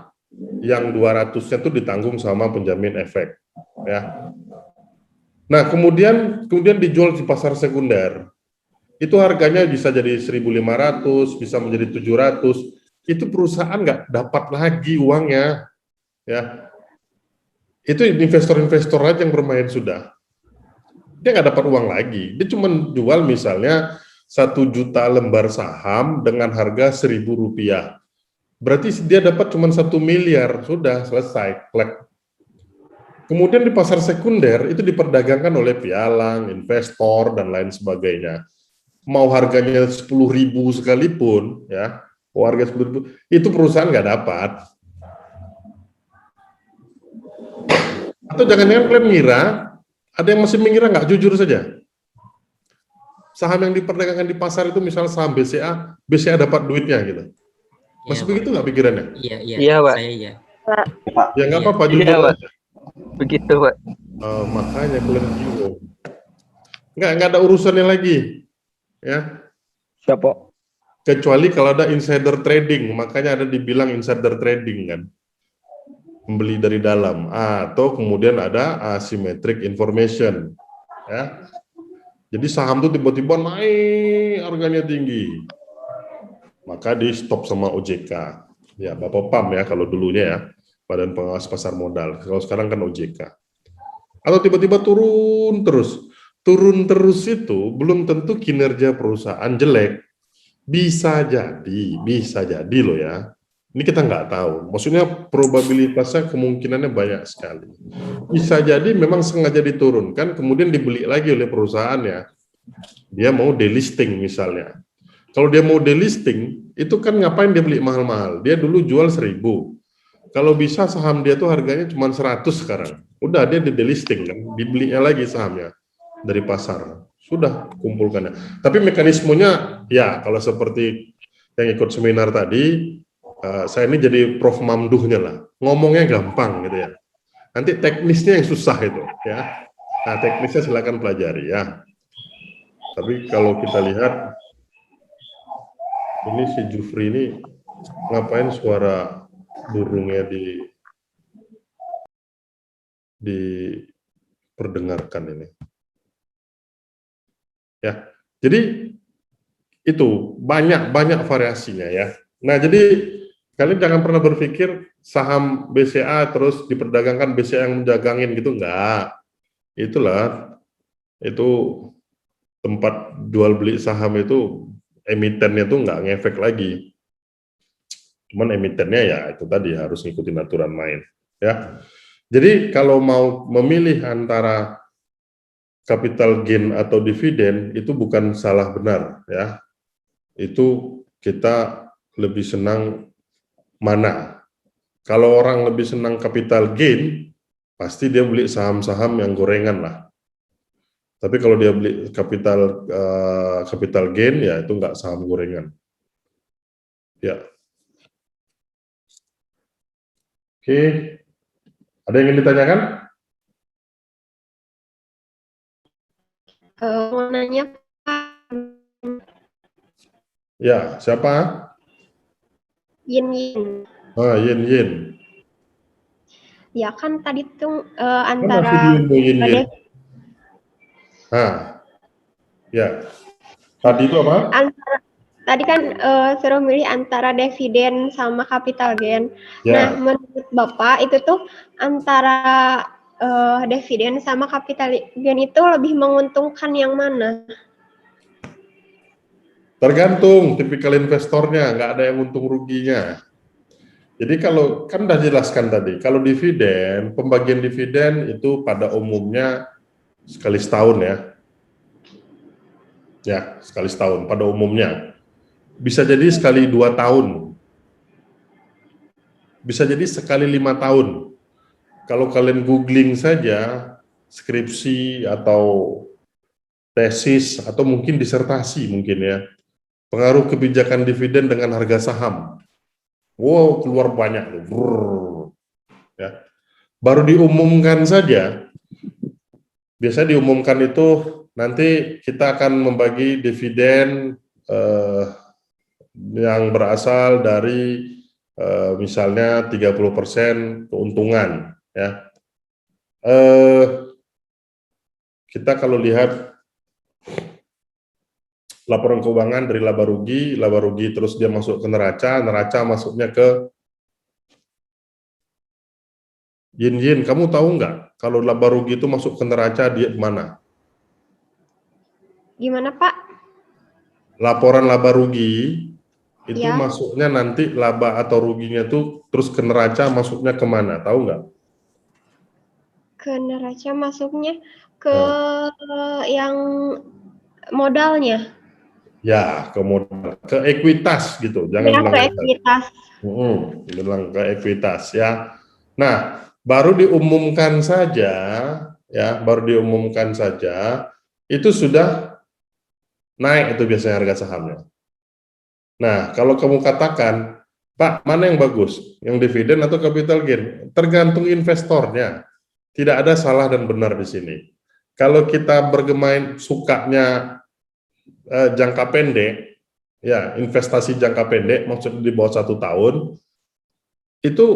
yang 200-nya itu ditanggung sama penjamin efek, ya. Nah, kemudian dijual di pasar sekunder. Itu harganya bisa jadi 1.500, bisa menjadi 700. Itu perusahaan nggak dapat lagi uangnya, ya. Itu investor-investor aja yang bermain sudah. Dia nggak dapat uang lagi. Dia cuma jual misalnya 1 juta lembar saham dengan harga Rp1.000. Berarti dia dapat cuma 1 miliar, sudah selesai. Kemudian di pasar sekunder itu diperdagangkan oleh pialang, investor dan lain sebagainya. Mau harganya 10.000 sekalipun, ya, harga 10.000 itu perusahaan nggak dapat. Atau jangan-jangan kalian mengira, ada yang masih mengira nggak, jujur saja. Saham yang diperdagangkan di pasar itu misalnya saham BCA dapat duitnya gitu. Masih begitu nggak pikirannya? Iya, Pak. Saya iya. Ya nggak apa-apa, Iya, jujur Pak. aja. Begitu, Pak. Makanya kalian bingung. Nggak ada urusannya lagi, ya. Siapa? Kecuali kalau ada insider trading, makanya ada dibilang insider trading kan, membeli dari dalam, atau kemudian ada asymmetric information, ya. Jadi saham itu tiba-tiba naik harganya tinggi, maka di stop sama OJK, ya Bapak PAM ya kalau dulunya ya, Badan Pengawas Pasar Modal. Kalau sekarang kan OJK. Atau tiba-tiba turun terus itu belum tentu kinerja perusahaan jelek. Bisa jadi loh ya. Ini kita nggak tahu. Maksudnya probabilitasnya kemungkinannya banyak sekali. Bisa jadi memang sengaja diturunkan, kemudian dibeli lagi oleh perusahaannya. Dia mau delisting misalnya. Kalau dia mau delisting, itu kan ngapain dia beli mahal-mahal? Dia dulu jual 1.000. Kalau bisa saham dia tuh harganya cuma 100 sekarang. Udah dia di delisting kan, dibelinya lagi sahamnya dari pasar. Sudah kumpulkannya. Tapi mekanismenya ya kalau seperti yang ikut seminar tadi, saya ini jadi Prof Mamduhnya lah. Ngomongnya gampang gitu ya. Nanti teknisnya yang susah itu ya. Nah, teknisnya silakan pelajari ya. Tapi kalau kita lihat ini si Jufri ini ngapain suara burungnya diperdengarkan ini. Ya. Jadi itu banyak variasinya ya. Nah, jadi kalian jangan pernah berpikir saham BCA terus diperdagangkan BCA yang menjagangin gitu, enggak. Itulah, itu tempat jual beli saham itu emitennya tuh enggak ngefek lagi. Cuman emitennya ya itu tadi harus ngikutin aturan main. Ya. Jadi kalau mau memilih antara capital gain atau dividen itu bukan salah benar ya. Itu kita lebih senang mana. Kalau orang lebih senang capital gain, pasti dia beli saham-saham yang gorengan lah. Tapi kalau dia beli capital gain, ya itu nggak saham gorengan. Ya, Oke, ada yang ingin ditanyakan? Mau nanya Pak, Ya, siapa? Yin. Yin. Ya kan tadi tuh Mana antara videomu Yin? Ya. Tadi itu apa? tadi kan suruh milih antara dividen sama capital gain. Nah, Ya. menurut Bapak itu tuh antara dividen sama capital gain itu lebih menguntungkan yang mana? Tergantung tipikal investornya, nggak ada yang untung ruginya. Jadi kalau kan udah jelaskan tadi, kalau dividen, pembagian dividen itu pada umumnya sekali setahun ya. Ya, sekali setahun pada umumnya. Bisa jadi sekali 2 tahun. Bisa jadi sekali 5 tahun. Kalau kalian googling saja, skripsi atau tesis atau mungkin disertasi mungkin ya, pengaruh kebijakan dividen dengan harga saham. Wow, keluar banyak loh. Brrr. Ya. Baru diumumkan saja, biasanya diumumkan itu nanti kita akan membagi dividen yang berasal dari misalnya 30% keuntungan ya. Kita kalau lihat laporan keuangan dari laba rugi terus dia masuk ke neraca masuknya ke Yin, kamu tahu nggak kalau laba rugi itu masuk ke neraca dia mana? Gimana Pak? Laporan laba rugi itu Ya. masuknya nanti laba atau ruginya tuh terus ke neraca masuknya kemana? Tahu nggak? Ke neraca masuknya ke yang modalnya. Ya, ke modal, ke ekuitas gitu. Jangan Ya, bilang ke ekuitas. bilang ke ekuitas ya. Nah, baru diumumkan saja ya, itu sudah naik itu biasanya harga sahamnya. Nah, kalau kamu katakan, Pak, mana yang bagus? Yang dividen atau capital gain? Tergantung investornya. Tidak ada salah dan benar di sini. Kalau kita bermain sukanya jangka pendek, ya investasi jangka pendek, maksudnya di bawah 1 tahun, itu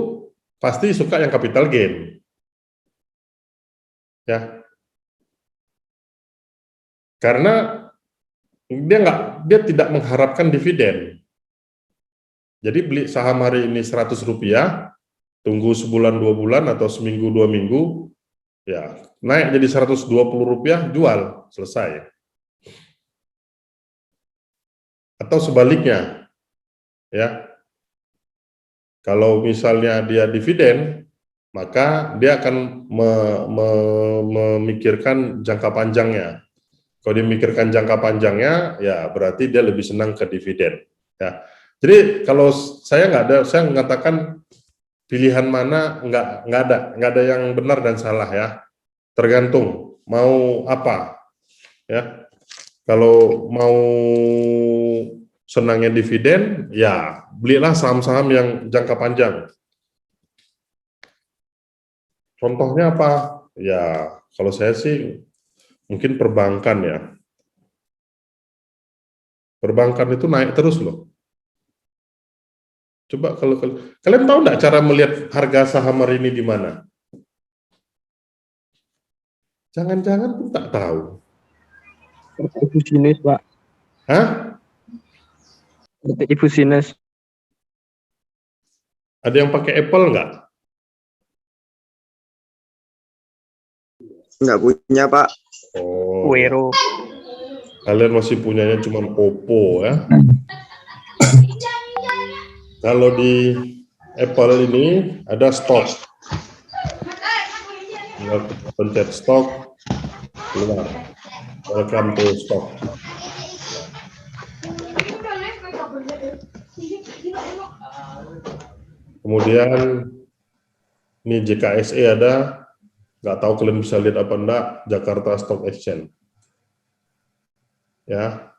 pasti suka yang capital gain. Ya. Karena dia tidak mengharapkan dividen. Jadi beli saham hari ini 100 rupiah, tunggu sebulan 2 bulan atau seminggu 2 minggu, ya naik jadi 120 rupiah, jual, selesai. Atau sebaliknya, ya kalau misalnya dia dividen, maka dia akan memikirkan jangka panjangnya. Kalau dia memikirkan jangka panjangnya, ya berarti dia lebih senang ke dividen. Ya. Jadi kalau saya mengatakan pilihan mana nggak ada yang benar dan salah ya. Tergantung mau apa ya. Kalau mau senangnya dividen, ya belilah saham-saham yang jangka panjang. Contohnya apa? Ya, kalau saya sih mungkin perbankan ya. Perbankan itu naik terus loh. Coba kalau kalian tahu nggak cara melihat harga saham hari ini di mana? Jangan-jangan pun tak tahu. Ibu Sines, Pak. Hah? Ibu Sines. Ada yang pakai Apple nggak? Nggak punya, Pak. Oh, Wero. kalian masih punyanya cuma Oppo ya. Kalau di Apple ini ada stok. Tinggal pencet stok, keluar. Welcome to stock. Kemudian ini JKSE ada, nggak tahu kalian bisa lihat apa enggak, Jakarta Stock Exchange. Ya.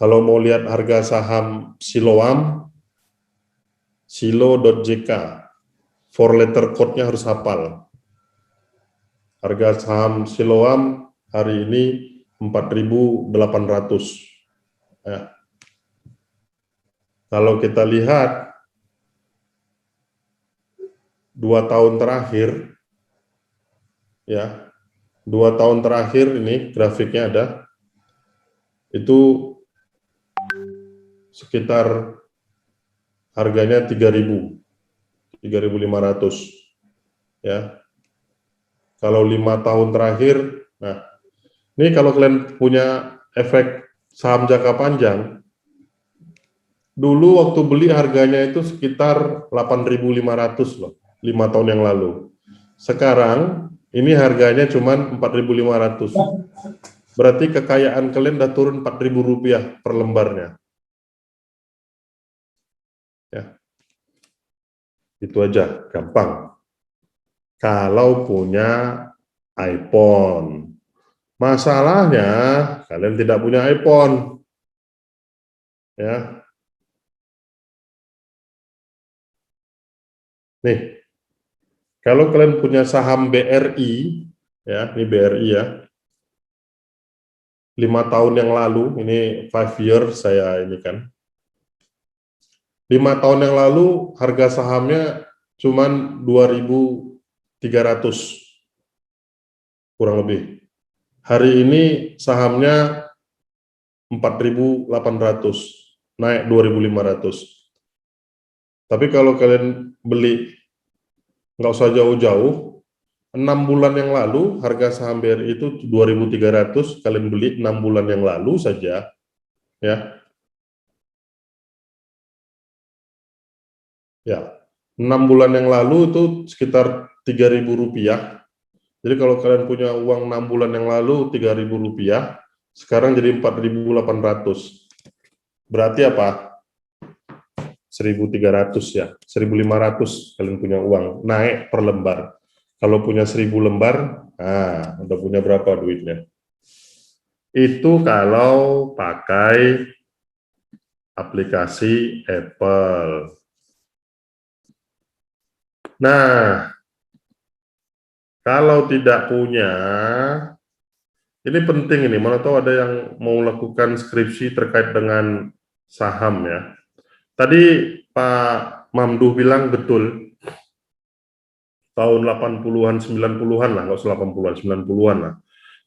Kalau mau lihat harga saham Siloam, Silo.jk. 4 letter code-nya harus hafal. Harga saham Siloam hari ini 4.800. Ya. Kalau kita lihat 2 tahun terakhir, ya, 2 tahun terakhir ini grafiknya ada, itu sekitar harganya 3.000, 3.500, ya. Kalau 5 tahun terakhir, nah, ini kalau kalian punya efek saham jangka panjang, dulu waktu beli harganya itu sekitar 8.500 loh, 5 tahun yang lalu. Sekarang ini harganya cuma 4.500. Berarti kekayaan kalian udah turun 4.000 rupiah per lembarnya. Ya. Itu aja, gampang. Kalau punya iPhone. Masalahnya kalian tidak punya iPhone. Ya. Nih, kalau kalian punya saham BRI, ya, ini BRI ya, 5 tahun yang lalu, ini 5 years saya ini kan, 5 tahun yang lalu harga sahamnya cuman 2.300, kurang lebih. Hari ini sahamnya 4.800, naik 2.500. Tapi kalau kalian beli, nggak usah jauh-jauh, 6 bulan yang lalu harga saham BRI itu 2.300, kalian beli 6 bulan yang lalu saja, ya. Ya, 6 bulan yang lalu itu sekitar 3.000 rupiah. Jadi kalau kalian punya uang 6 bulan yang lalu 3.000 rupiah, sekarang jadi 4.800. Berarti apa? 1.300 ya, 1.500 kalian punya uang, naik per lembar. Kalau punya 1.000 lembar, nah, udah punya berapa duitnya? Itu kalau pakai aplikasi Apple. Nah, kalau tidak punya, ini penting ini, mana tahu ada yang mau lakukan skripsi terkait dengan saham ya. Tadi Pak Mamduh bilang betul, tahun 80-an, 90-an lah, nggak usah 80-an, 90-an lah.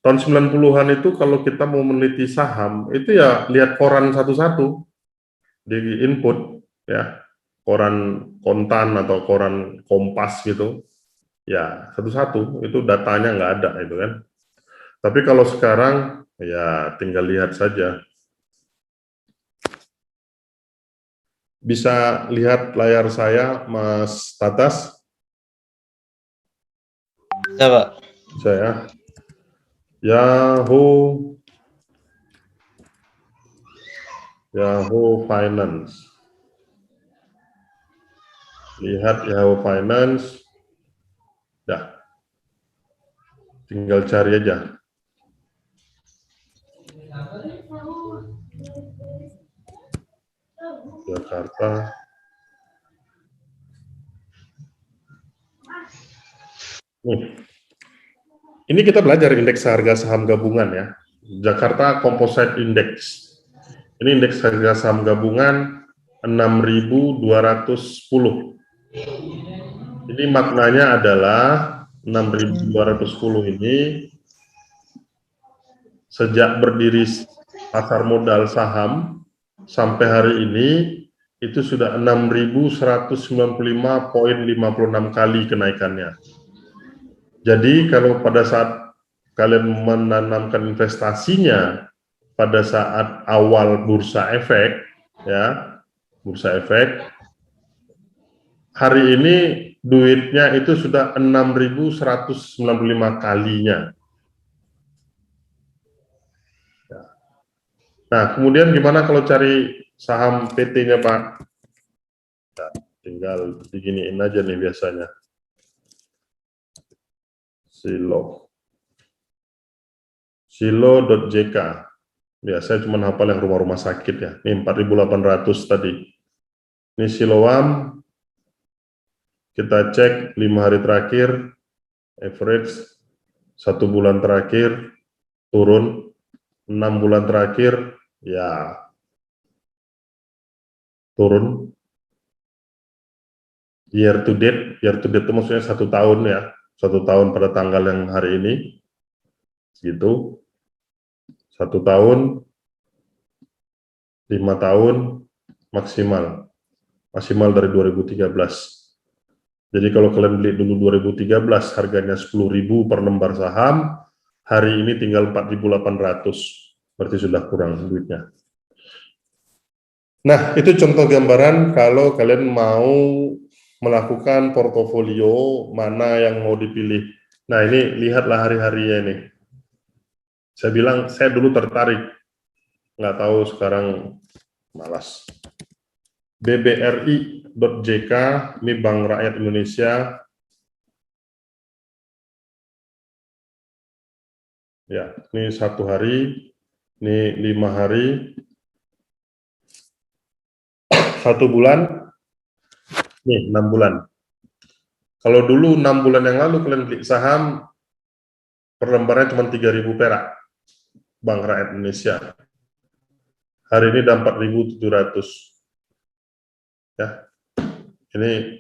Tahun 90-an itu kalau kita mau meneliti saham, itu ya lihat koran satu-satu, di input, ya, koran Kontan atau koran Kompas gitu, ya satu-satu, itu datanya nggak ada, itu kan. Tapi kalau sekarang, ya tinggal lihat saja. Bisa lihat layar saya, Mas Tatas? Bisa, Pak. Saya Yahoo Finance. Lihat Yahoo Finance. Ya. Tinggal cari aja. Jakarta. Ini kita belajar indeks harga saham gabungan ya. Jakarta Composite Index. Ini indeks harga saham gabungan 6.210. Ini maknanya adalah 6.210 ini sejak berdiri pasar modal saham sampai hari ini itu sudah 6.195,56 kali kenaikannya. Jadi kalau pada saat kalian menanamkan investasinya pada saat awal bursa efek, ya, bursa efek, hari ini duitnya itu sudah 6.195 kalinya. Nah, kemudian gimana kalau cari saham PT-nya, Pak? Nah, tinggal diginiin aja nih biasanya. Silo.jk. Ya, saya cuma hafal yang rumah-rumah sakit ya. Ini 4.800 tadi. Ini Siloam kita cek 5 hari terakhir, average 1 bulan terakhir turun, 6 bulan terakhir ya turun. Year to date itu maksudnya 1 tahun ya, 1 tahun pada tanggal yang hari ini, gitu. 1 tahun, 5 tahun, maksimal dari 2013. Jadi kalau kalian beli dulu 2013 harganya 10.000 per lembar saham, hari ini tinggal 4.800, berarti sudah kurang duitnya. Nah, itu contoh gambaran kalau kalian mau melakukan portofolio, mana yang mau dipilih. Nah, ini lihatlah hari-harinya ini. Saya bilang, saya dulu tertarik, nggak tahu sekarang malas. BBRI.JK, ini Bank Rakyat Indonesia. Ya, ini 1 hari, ini 5 hari, 1 bulan, nih 6 bulan. Kalau dulu 6 bulan yang lalu kalian beli saham, per lembarnya cuma 3.000 perak, Bank Rakyat Indonesia. Hari ini udah 4.700. Ya, ini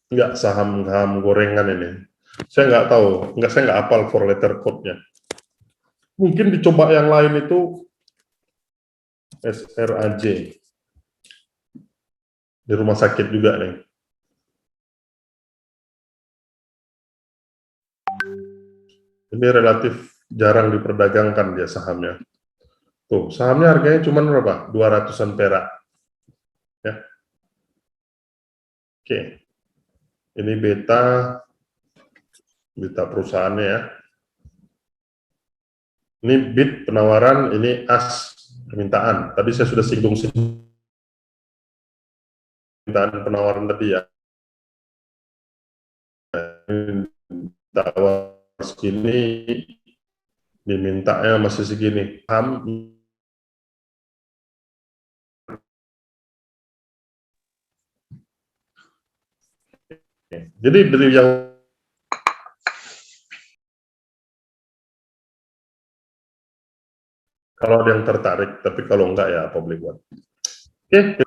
nggak saham gorengan ini. Saya nggak tahu, saya nggak hafal 4 letter code-nya. Mungkin dicoba yang lain itu SRAJ. Di rumah sakit juga nih. Ini relatif jarang diperdagangkan dia sahamnya. Tuh, sahamnya harganya cuma berapa? 200-an perak. Ya. Oke. Ini beta perusahaannya ya. Ini bid penawaran, ini as permintaan. Tadi saya sudah singgung permintaan penawaran tadi ya. Tawar segini, dimintanya masih segini. Jadi beli yang kalau ada yang tertarik, tapi kalau enggak ya apa boleh buat. Oke.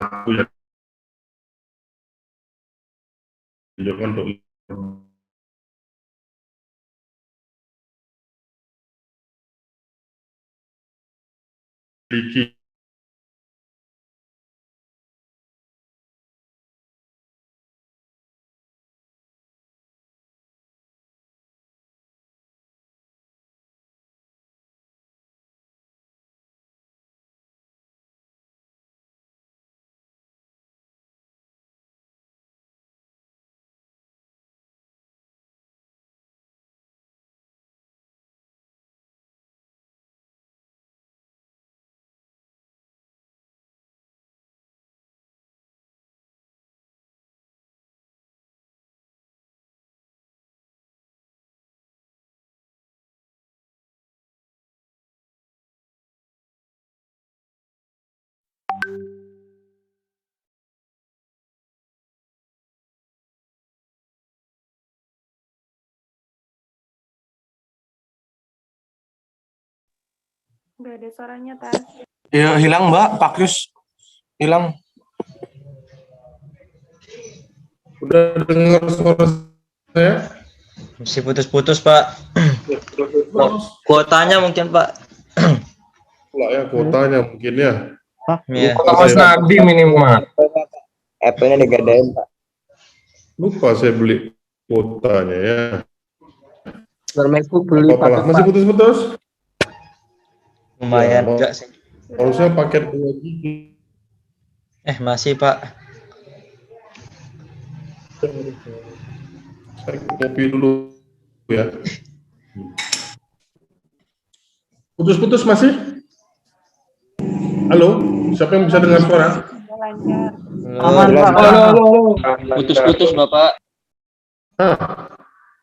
Aku ya untuk memiliki Nggak ada suaranya, Tas. Ya, hilang Mbak, Pak Yus. Hilang. Udah dengar suara saya? Masih putus-putus, Pak. Kuotanya mungkin, Pak. Lah ya, kuotanya mungkin ya. Iya. Kota Mas Nabi minimal. Apple-nya digadain, Pak. Lupa saya beli kuotanya ya. Bermainku beli Apa-apalah, paket, masih Pak. putus-putus? Lumayan Ya, juga sih. Harusnya paket 2 GB. Masih, Pak. Saya kopi dulu ya. Putus-putus masih? Halo, siapa yang bisa dengar suara? Lancar. Aman, Pak. Putus-putus Bapak.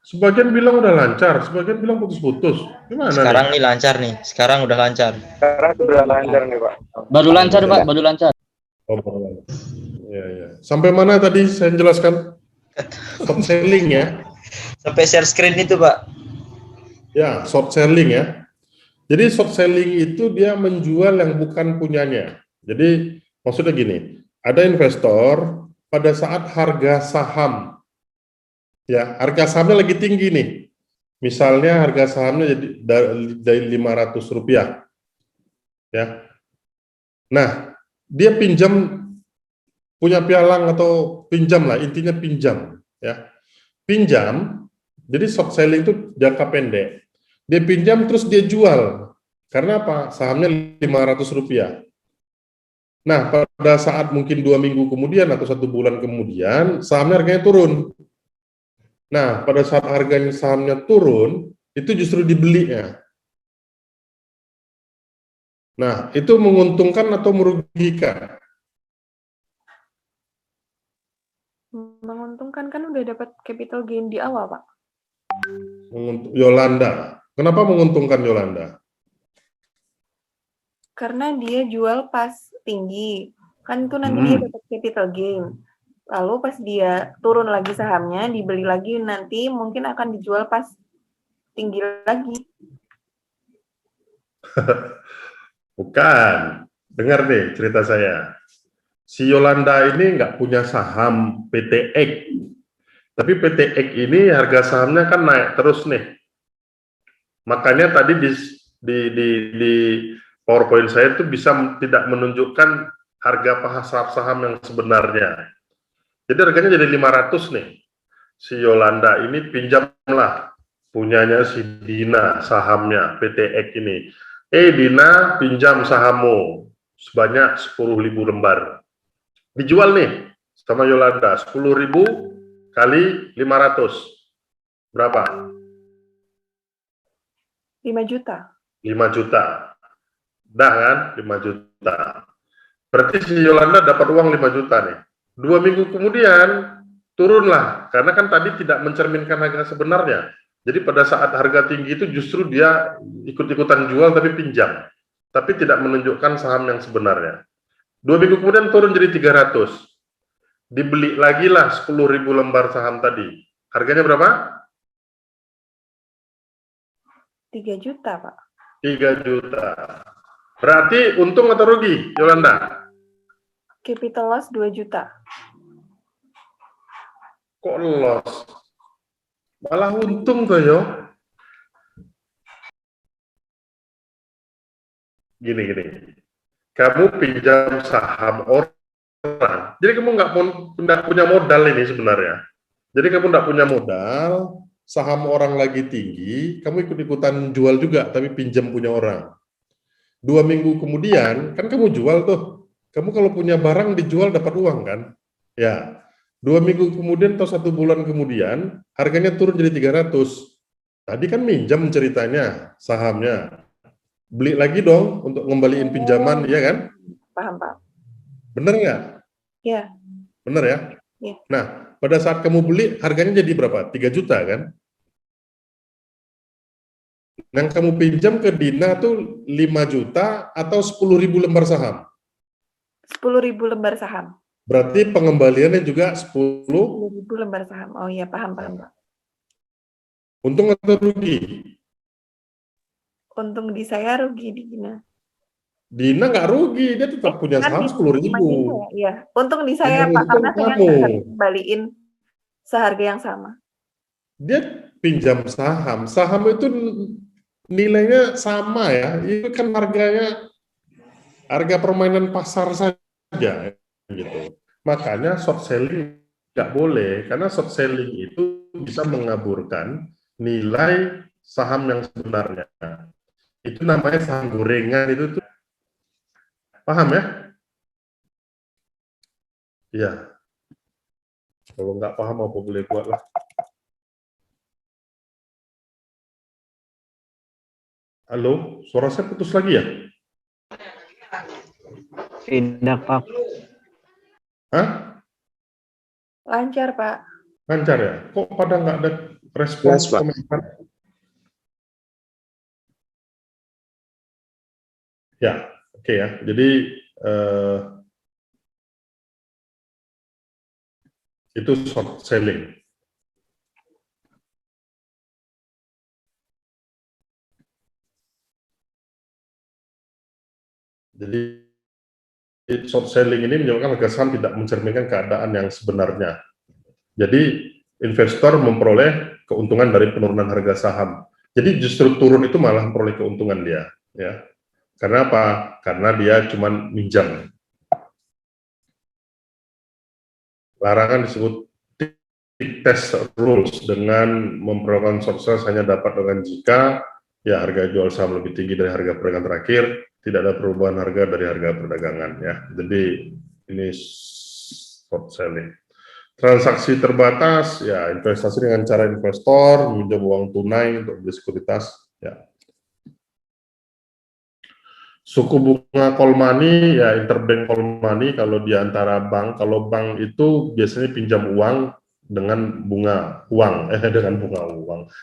Sebagian bilang udah lancar, sebagian bilang putus-putus. Gimana Sekarang nih? nih lancar nih. Sekarang udah lancar. Sekarang sudah lancar nih Pak. Baru lancar Pak, baru lancar. Oh, ya, ya. Sampai mana tadi saya jelaskan? Short selling ya. Sampai share screen itu Pak. Ya, short selling ya. Jadi short selling itu dia menjual yang bukan punyanya. Jadi maksudnya gini, ada investor pada saat harga saham, ya harga sahamnya lagi tinggi nih. Misalnya harga sahamnya jadi dari 500 rupiah. Ya. Nah, dia pinjam, punya pialang atau pinjam lah, intinya pinjam. Ya. Pinjam, jadi short selling itu jangka pendek. Dia pinjam terus dia jual. Karena apa? Sahamnya 500 rupiah. Nah, pada saat mungkin 2 minggu kemudian atau 1 bulan kemudian, sahamnya harganya turun. Nah, pada saat harganya sahamnya turun, itu justru dibelinya. Nah, itu menguntungkan atau merugikan? Menguntungkan kan udah dapat capital gain di awal, Pak. Yolanda. Kenapa menguntungkan Yolanda? Karena dia jual pas tinggi. Kan itu nanti dia dapat capital gain. Lalu pas dia turun lagi sahamnya, dibeli lagi nanti mungkin akan dijual pas tinggi lagi. Bukan. Dengar nih cerita saya. Si Yolanda ini nggak punya saham PT X. Tapi PT X ini harga sahamnya kan naik terus nih. Makanya tadi di PowerPoint saya itu bisa tidak menunjukkan harga pasar saham yang sebenarnya. Jadi harganya jadi 500 nih. Si Yolanda ini pinjamlah punyanya si Dina sahamnya PT X ini. Dina pinjam sahammu sebanyak 10.000 lembar. Dijual nih sama Yolanda 10.000 kali 500. Berapa? 5 juta. 5 juta. Dah kan? 5 juta. Berarti si Yolanda dapat uang 5 juta nih. 2 minggu kemudian turunlah, karena kan tadi tidak mencerminkan harga sebenarnya. Jadi pada saat harga tinggi itu justru dia ikut-ikutan jual tapi pinjam. Tapi tidak menunjukkan saham yang sebenarnya. 2 minggu kemudian turun jadi 300. Dibeli lagi lah 10.000 lembar saham tadi. Harganya berapa? 3 juta, Pak. 3 juta. Berarti untung atau rugi, Yolanda? Capital loss 2 juta. Kok loss? Malah untung tuh, yo. Gini. Kamu pinjam saham orang. Jadi kamu nggak punya modal ini sebenarnya. Jadi kamu nggak punya modal, saham orang lagi tinggi, kamu ikut-ikutan jual juga, tapi pinjam punya orang. 2 minggu kemudian, kan kamu jual tuh. Kamu kalau punya barang dijual dapat uang kan? Ya. 2 minggu kemudian atau 1 bulan kemudian, harganya turun jadi 300. Tadi kan minjam ceritanya, sahamnya. Beli lagi dong untuk ngembaliin pinjaman, ya kan? Paham, Pak. Bener nggak? Iya. Bener ya? Iya. Nah, pada saat kamu beli, harganya jadi berapa? 3 juta kan? Yang kamu pinjam ke Dina tuh 5 juta atau 10.000 lembar saham? 10.000 lembar saham. Berarti pengembaliannya juga 10. 10.000 lembar saham. Oh iya, paham, Pak. Untung atau rugi? Untung di saya, rugi di Dina. Dina nggak rugi, dia tetap punya saham 10.000. Iya, untung di saya, Yang Pak, untung karena saya kamu. nggak harus kembaliin seharga yang sama. Dia pinjam saham. Saham itu nilainya sama ya. Itu kan harga permainan pasar saja gitu. Makanya short selling nggak boleh, karena short selling itu bisa mengaburkan nilai saham yang sebenarnya. Itu namanya saham gorengan itu tuh. Paham ya? Iya. Kalau nggak paham apa boleh buat lah. Halo, suara saya putus lagi ya? Tidak, Pak. Hah? Lancar, Pak. Lancar ya? Kok pada nggak ada respon Jelas, Pak. komentar? Ya, oke ya. Jadi itu short selling. Jadi short selling ini menyebabkan harga saham tidak mencerminkan keadaan yang sebenarnya. Jadi investor memperoleh keuntungan dari penurunan harga saham. Jadi justru turun itu malah memperoleh keuntungan dia, ya. Karena apa? Karena dia cuma minjam. Larangan disebut test rules dengan memperlakukan short sales hanya dapat dengan jika ya harga jual saham lebih tinggi dari harga perdagangan terakhir, tidak ada perubahan harga dari harga perdagangan ya. Jadi ini short selling. Transaksi terbatas ya investasi dengan cara investor meminjam uang tunai untuk beli sekuritas ya. Suku bunga call money ya interbank call money kalau di antara bank, kalau bank itu biasanya pinjam uang dengan bunga uang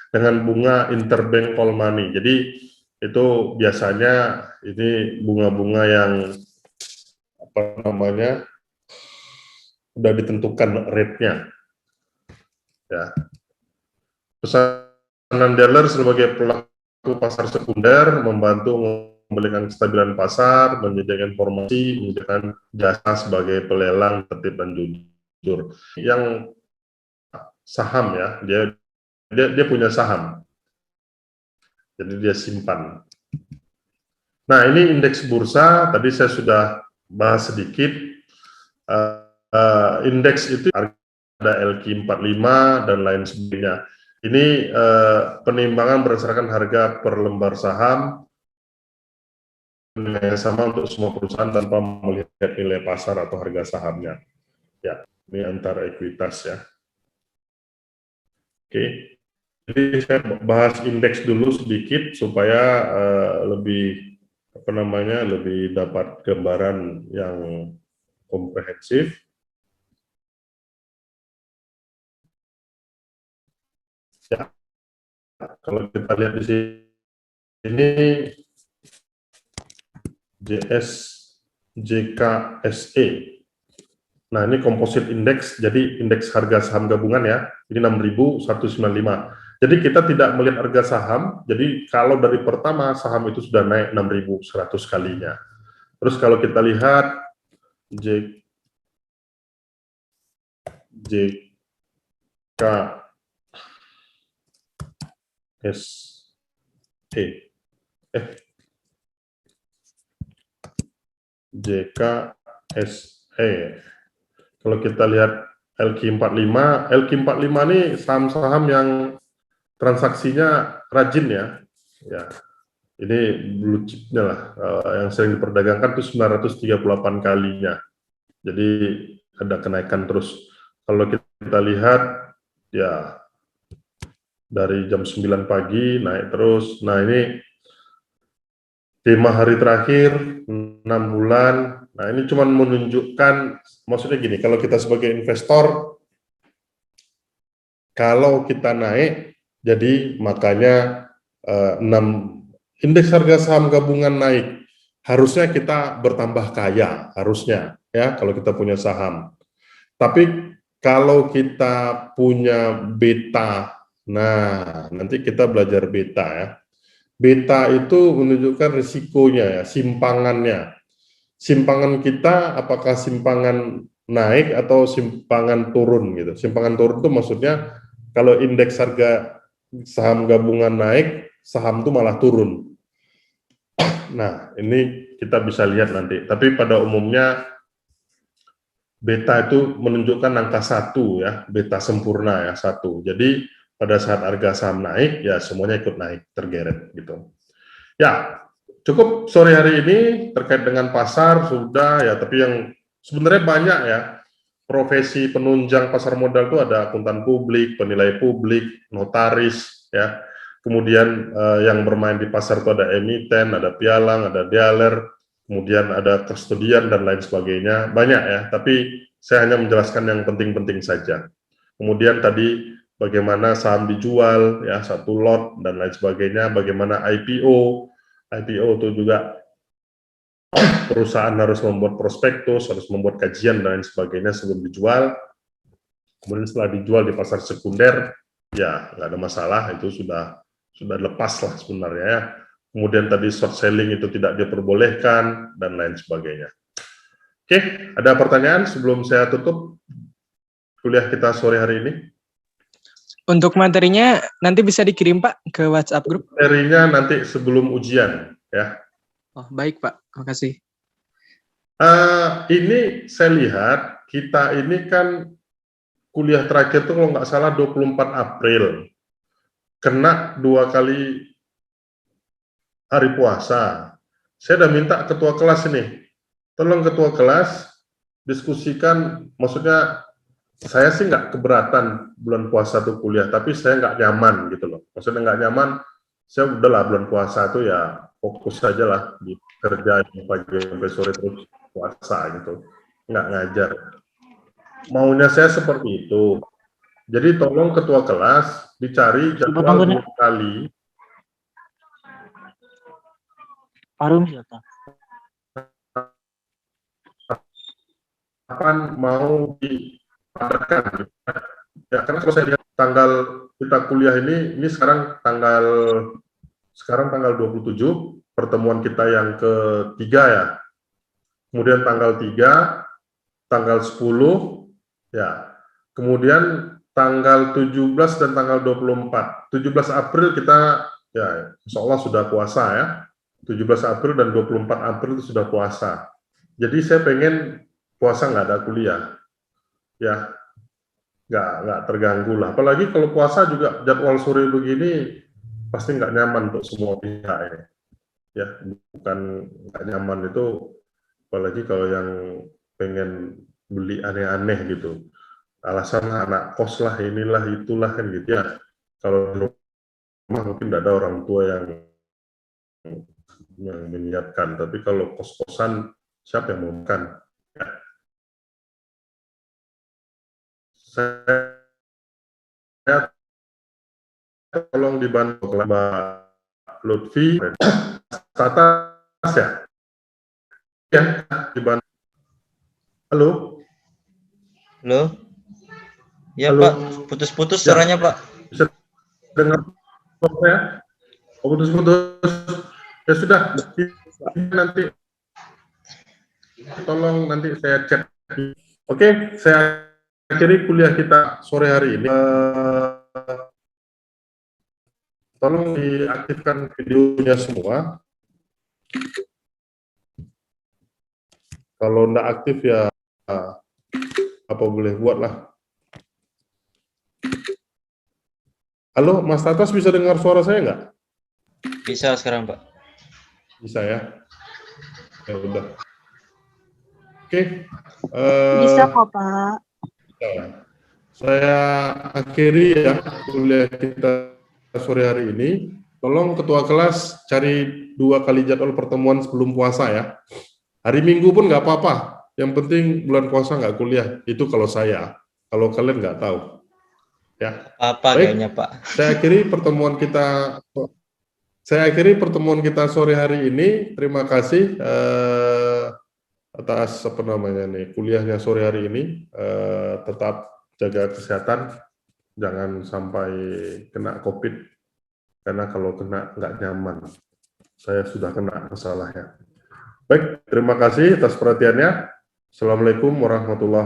dengan bunga interbank call money. Jadi itu biasanya ini bunga-bunga yang apa namanya sudah ditentukan rate-nya. Ya. Pesanan dealer sebagai pelaku pasar sekunder membantu memberikan kestabilan pasar, menyediakan informasi, menyediakan jasa sebagai pelelang tertib dan jujur. Yang saham ya, dia punya saham, jadi dia simpan. Nah ini indeks bursa, tadi saya sudah bahas sedikit. Indeks itu ada LQ45 dan lain sebagainya. Ini penimbangan berdasarkan harga per lembar saham yang sama untuk semua perusahaan tanpa melihat nilai pasar atau harga sahamnya. Ya, ini antara ekuitas ya. Oke, jadi saya bahas indeks dulu sedikit supaya lebih apa namanya lebih dapat gambaran yang komprehensif. Ya, kalau kita lihat di sini JKSE. Nah, ini composite index, jadi indeks harga saham gabungan ya, ini 6.195. Jadi kita tidak melihat harga saham, jadi kalau dari pertama saham itu sudah naik 6.100 kalinya. Terus kalau kita lihat JKSE. Kalau kita lihat LQ45 ini saham-saham yang transaksinya rajin ya. Ya. Ini blue chipnya lah, yang sering diperdagangkan itu 938 kalinya. Jadi ada kenaikan terus. Kalau kita lihat ya dari jam 9 pagi naik terus. Nah ini 5 hari terakhir, 6 bulan. Nah ini cuma menunjukkan, maksudnya gini, kalau kita sebagai investor, kalau kita naik, jadi makanya 6 indeks harga saham gabungan naik, harusnya kita bertambah kaya, harusnya ya kalau kita punya saham. Tapi kalau kita punya beta, nah nanti kita belajar beta ya. Beta itu menunjukkan risikonya ya, simpangannya. Simpangan kita apakah simpangan naik atau simpangan turun gitu. Simpangan turun itu maksudnya kalau indeks harga saham gabungan naik, saham itu malah turun. Nah, ini kita bisa lihat nanti. Tapi pada umumnya beta itu menunjukkan angka 1 ya, beta sempurna ya 1. Jadi pada saat harga saham naik ya semuanya ikut naik, tergeret gitu. Ya, cukup sore hari ini terkait dengan pasar sudah ya, tapi yang sebenarnya banyak ya. Profesi penunjang pasar modal itu ada akuntan publik, penilai publik, notaris ya. kemudian yang bermain di pasar itu ada emiten, ada pialang, ada dealer, kemudian ada kustodian dan lain sebagainya, banyak ya, tapi saya hanya menjelaskan yang penting-penting saja. Kemudian tadi bagaimana saham dijual, ya satu lot dan lain sebagainya, bagaimana IPO itu juga perusahaan harus membuat prospektus, harus membuat kajian dan lain sebagainya sebelum dijual. Kemudian setelah dijual di pasar sekunder, ya nggak ada masalah, itu sudah lepas lah sebenarnya ya. Kemudian tadi short selling itu tidak diperbolehkan dan lain sebagainya. Oke, ada pertanyaan sebelum saya tutup kuliah kita sore hari ini? Untuk materinya nanti bisa dikirim Pak ke WhatsApp grup. Materinya nanti sebelum ujian ya. Oh, baik Pak, makasih. Ini saya lihat kita ini kan kuliah terakhir itu kalau nggak salah 24 April. Kena 2 kali hari puasa. Saya udah minta ketua kelas ini. Tolong ketua kelas diskusikan, maksudnya saya sih nggak keberatan bulan puasa tuh kuliah, tapi saya nggak nyaman gitu loh. Maksudnya nggak nyaman, saya udahlah bulan puasa tuh ya fokus aja lah di kerja pagi sampai sore terus puasa gitu, nggak ngajar. Maunya saya seperti itu. Jadi tolong ketua kelas dicari jadwal 2 kali. Kapan mau dipadatkan? Ya karena kalau saya lihat tanggal kita kuliah ini sekarang tanggal 27, pertemuan kita yang ketiga ya. Kemudian tanggal 3, tanggal 10, ya. Kemudian tanggal 17 dan tanggal 24. 17 April kita, ya insya Allah sudah puasa ya. 17 April dan 24 April itu sudah puasa. Jadi saya pengen puasa nggak ada kuliah. Ya, nggak terganggu lah. Apalagi kalau puasa juga jadwal sore begini, pasti nggak nyaman untuk semua pihak ya. Ya, bukan nggak nyaman itu, apalagi kalau yang pengen beli aneh-aneh gitu. Alasan anak kos lah, inilah, itulah kan gitu ya. Kalau di rumah mungkin tidak ada orang tua yang menyiapkan, tapi kalau kos-kosan siapa yang mau makan? Ya. Saya tolong dibantu Mbak Lutfi, Tatas ya? Ya, dibantu. Halo? Halo? Ya Halo. Pak, putus-putus suaranya Pak. Bisa dengar saya? Oh, putus-putus. Ya sudah, nanti tolong nanti saya cek. Oke, saya akhiri kuliah kita sore hari ini. Tolong diaktifkan videonya semua. Kalau enggak aktif ya apa boleh buatlah. Halo, Mas Tatas bisa dengar suara saya nggak? Bisa sekarang Pak. Bisa ya? Ya udah. Oke. Bisa kok, Pak. Ya. Saya akhiri ya kuliah kita sore hari ini. Tolong ketua kelas cari 2 kali jadwal pertemuan sebelum puasa ya. Hari Minggu pun nggak apa-apa. Yang penting bulan puasa nggak kuliah. Itu kalau saya. Kalau kalian nggak tahu. Ya. Apa kayaknya Pak. Saya akhiri pertemuan kita sore hari ini. Terima kasih atas apa namanya nih kuliahnya sore hari ini. Tetap jaga kesehatan, jangan sampai kena COVID, karena kalau kena nggak nyaman. Saya sudah kena masalahnya. Baik, terima kasih atas perhatiannya. Assalamualaikum warahmatullahi wabarakatuh.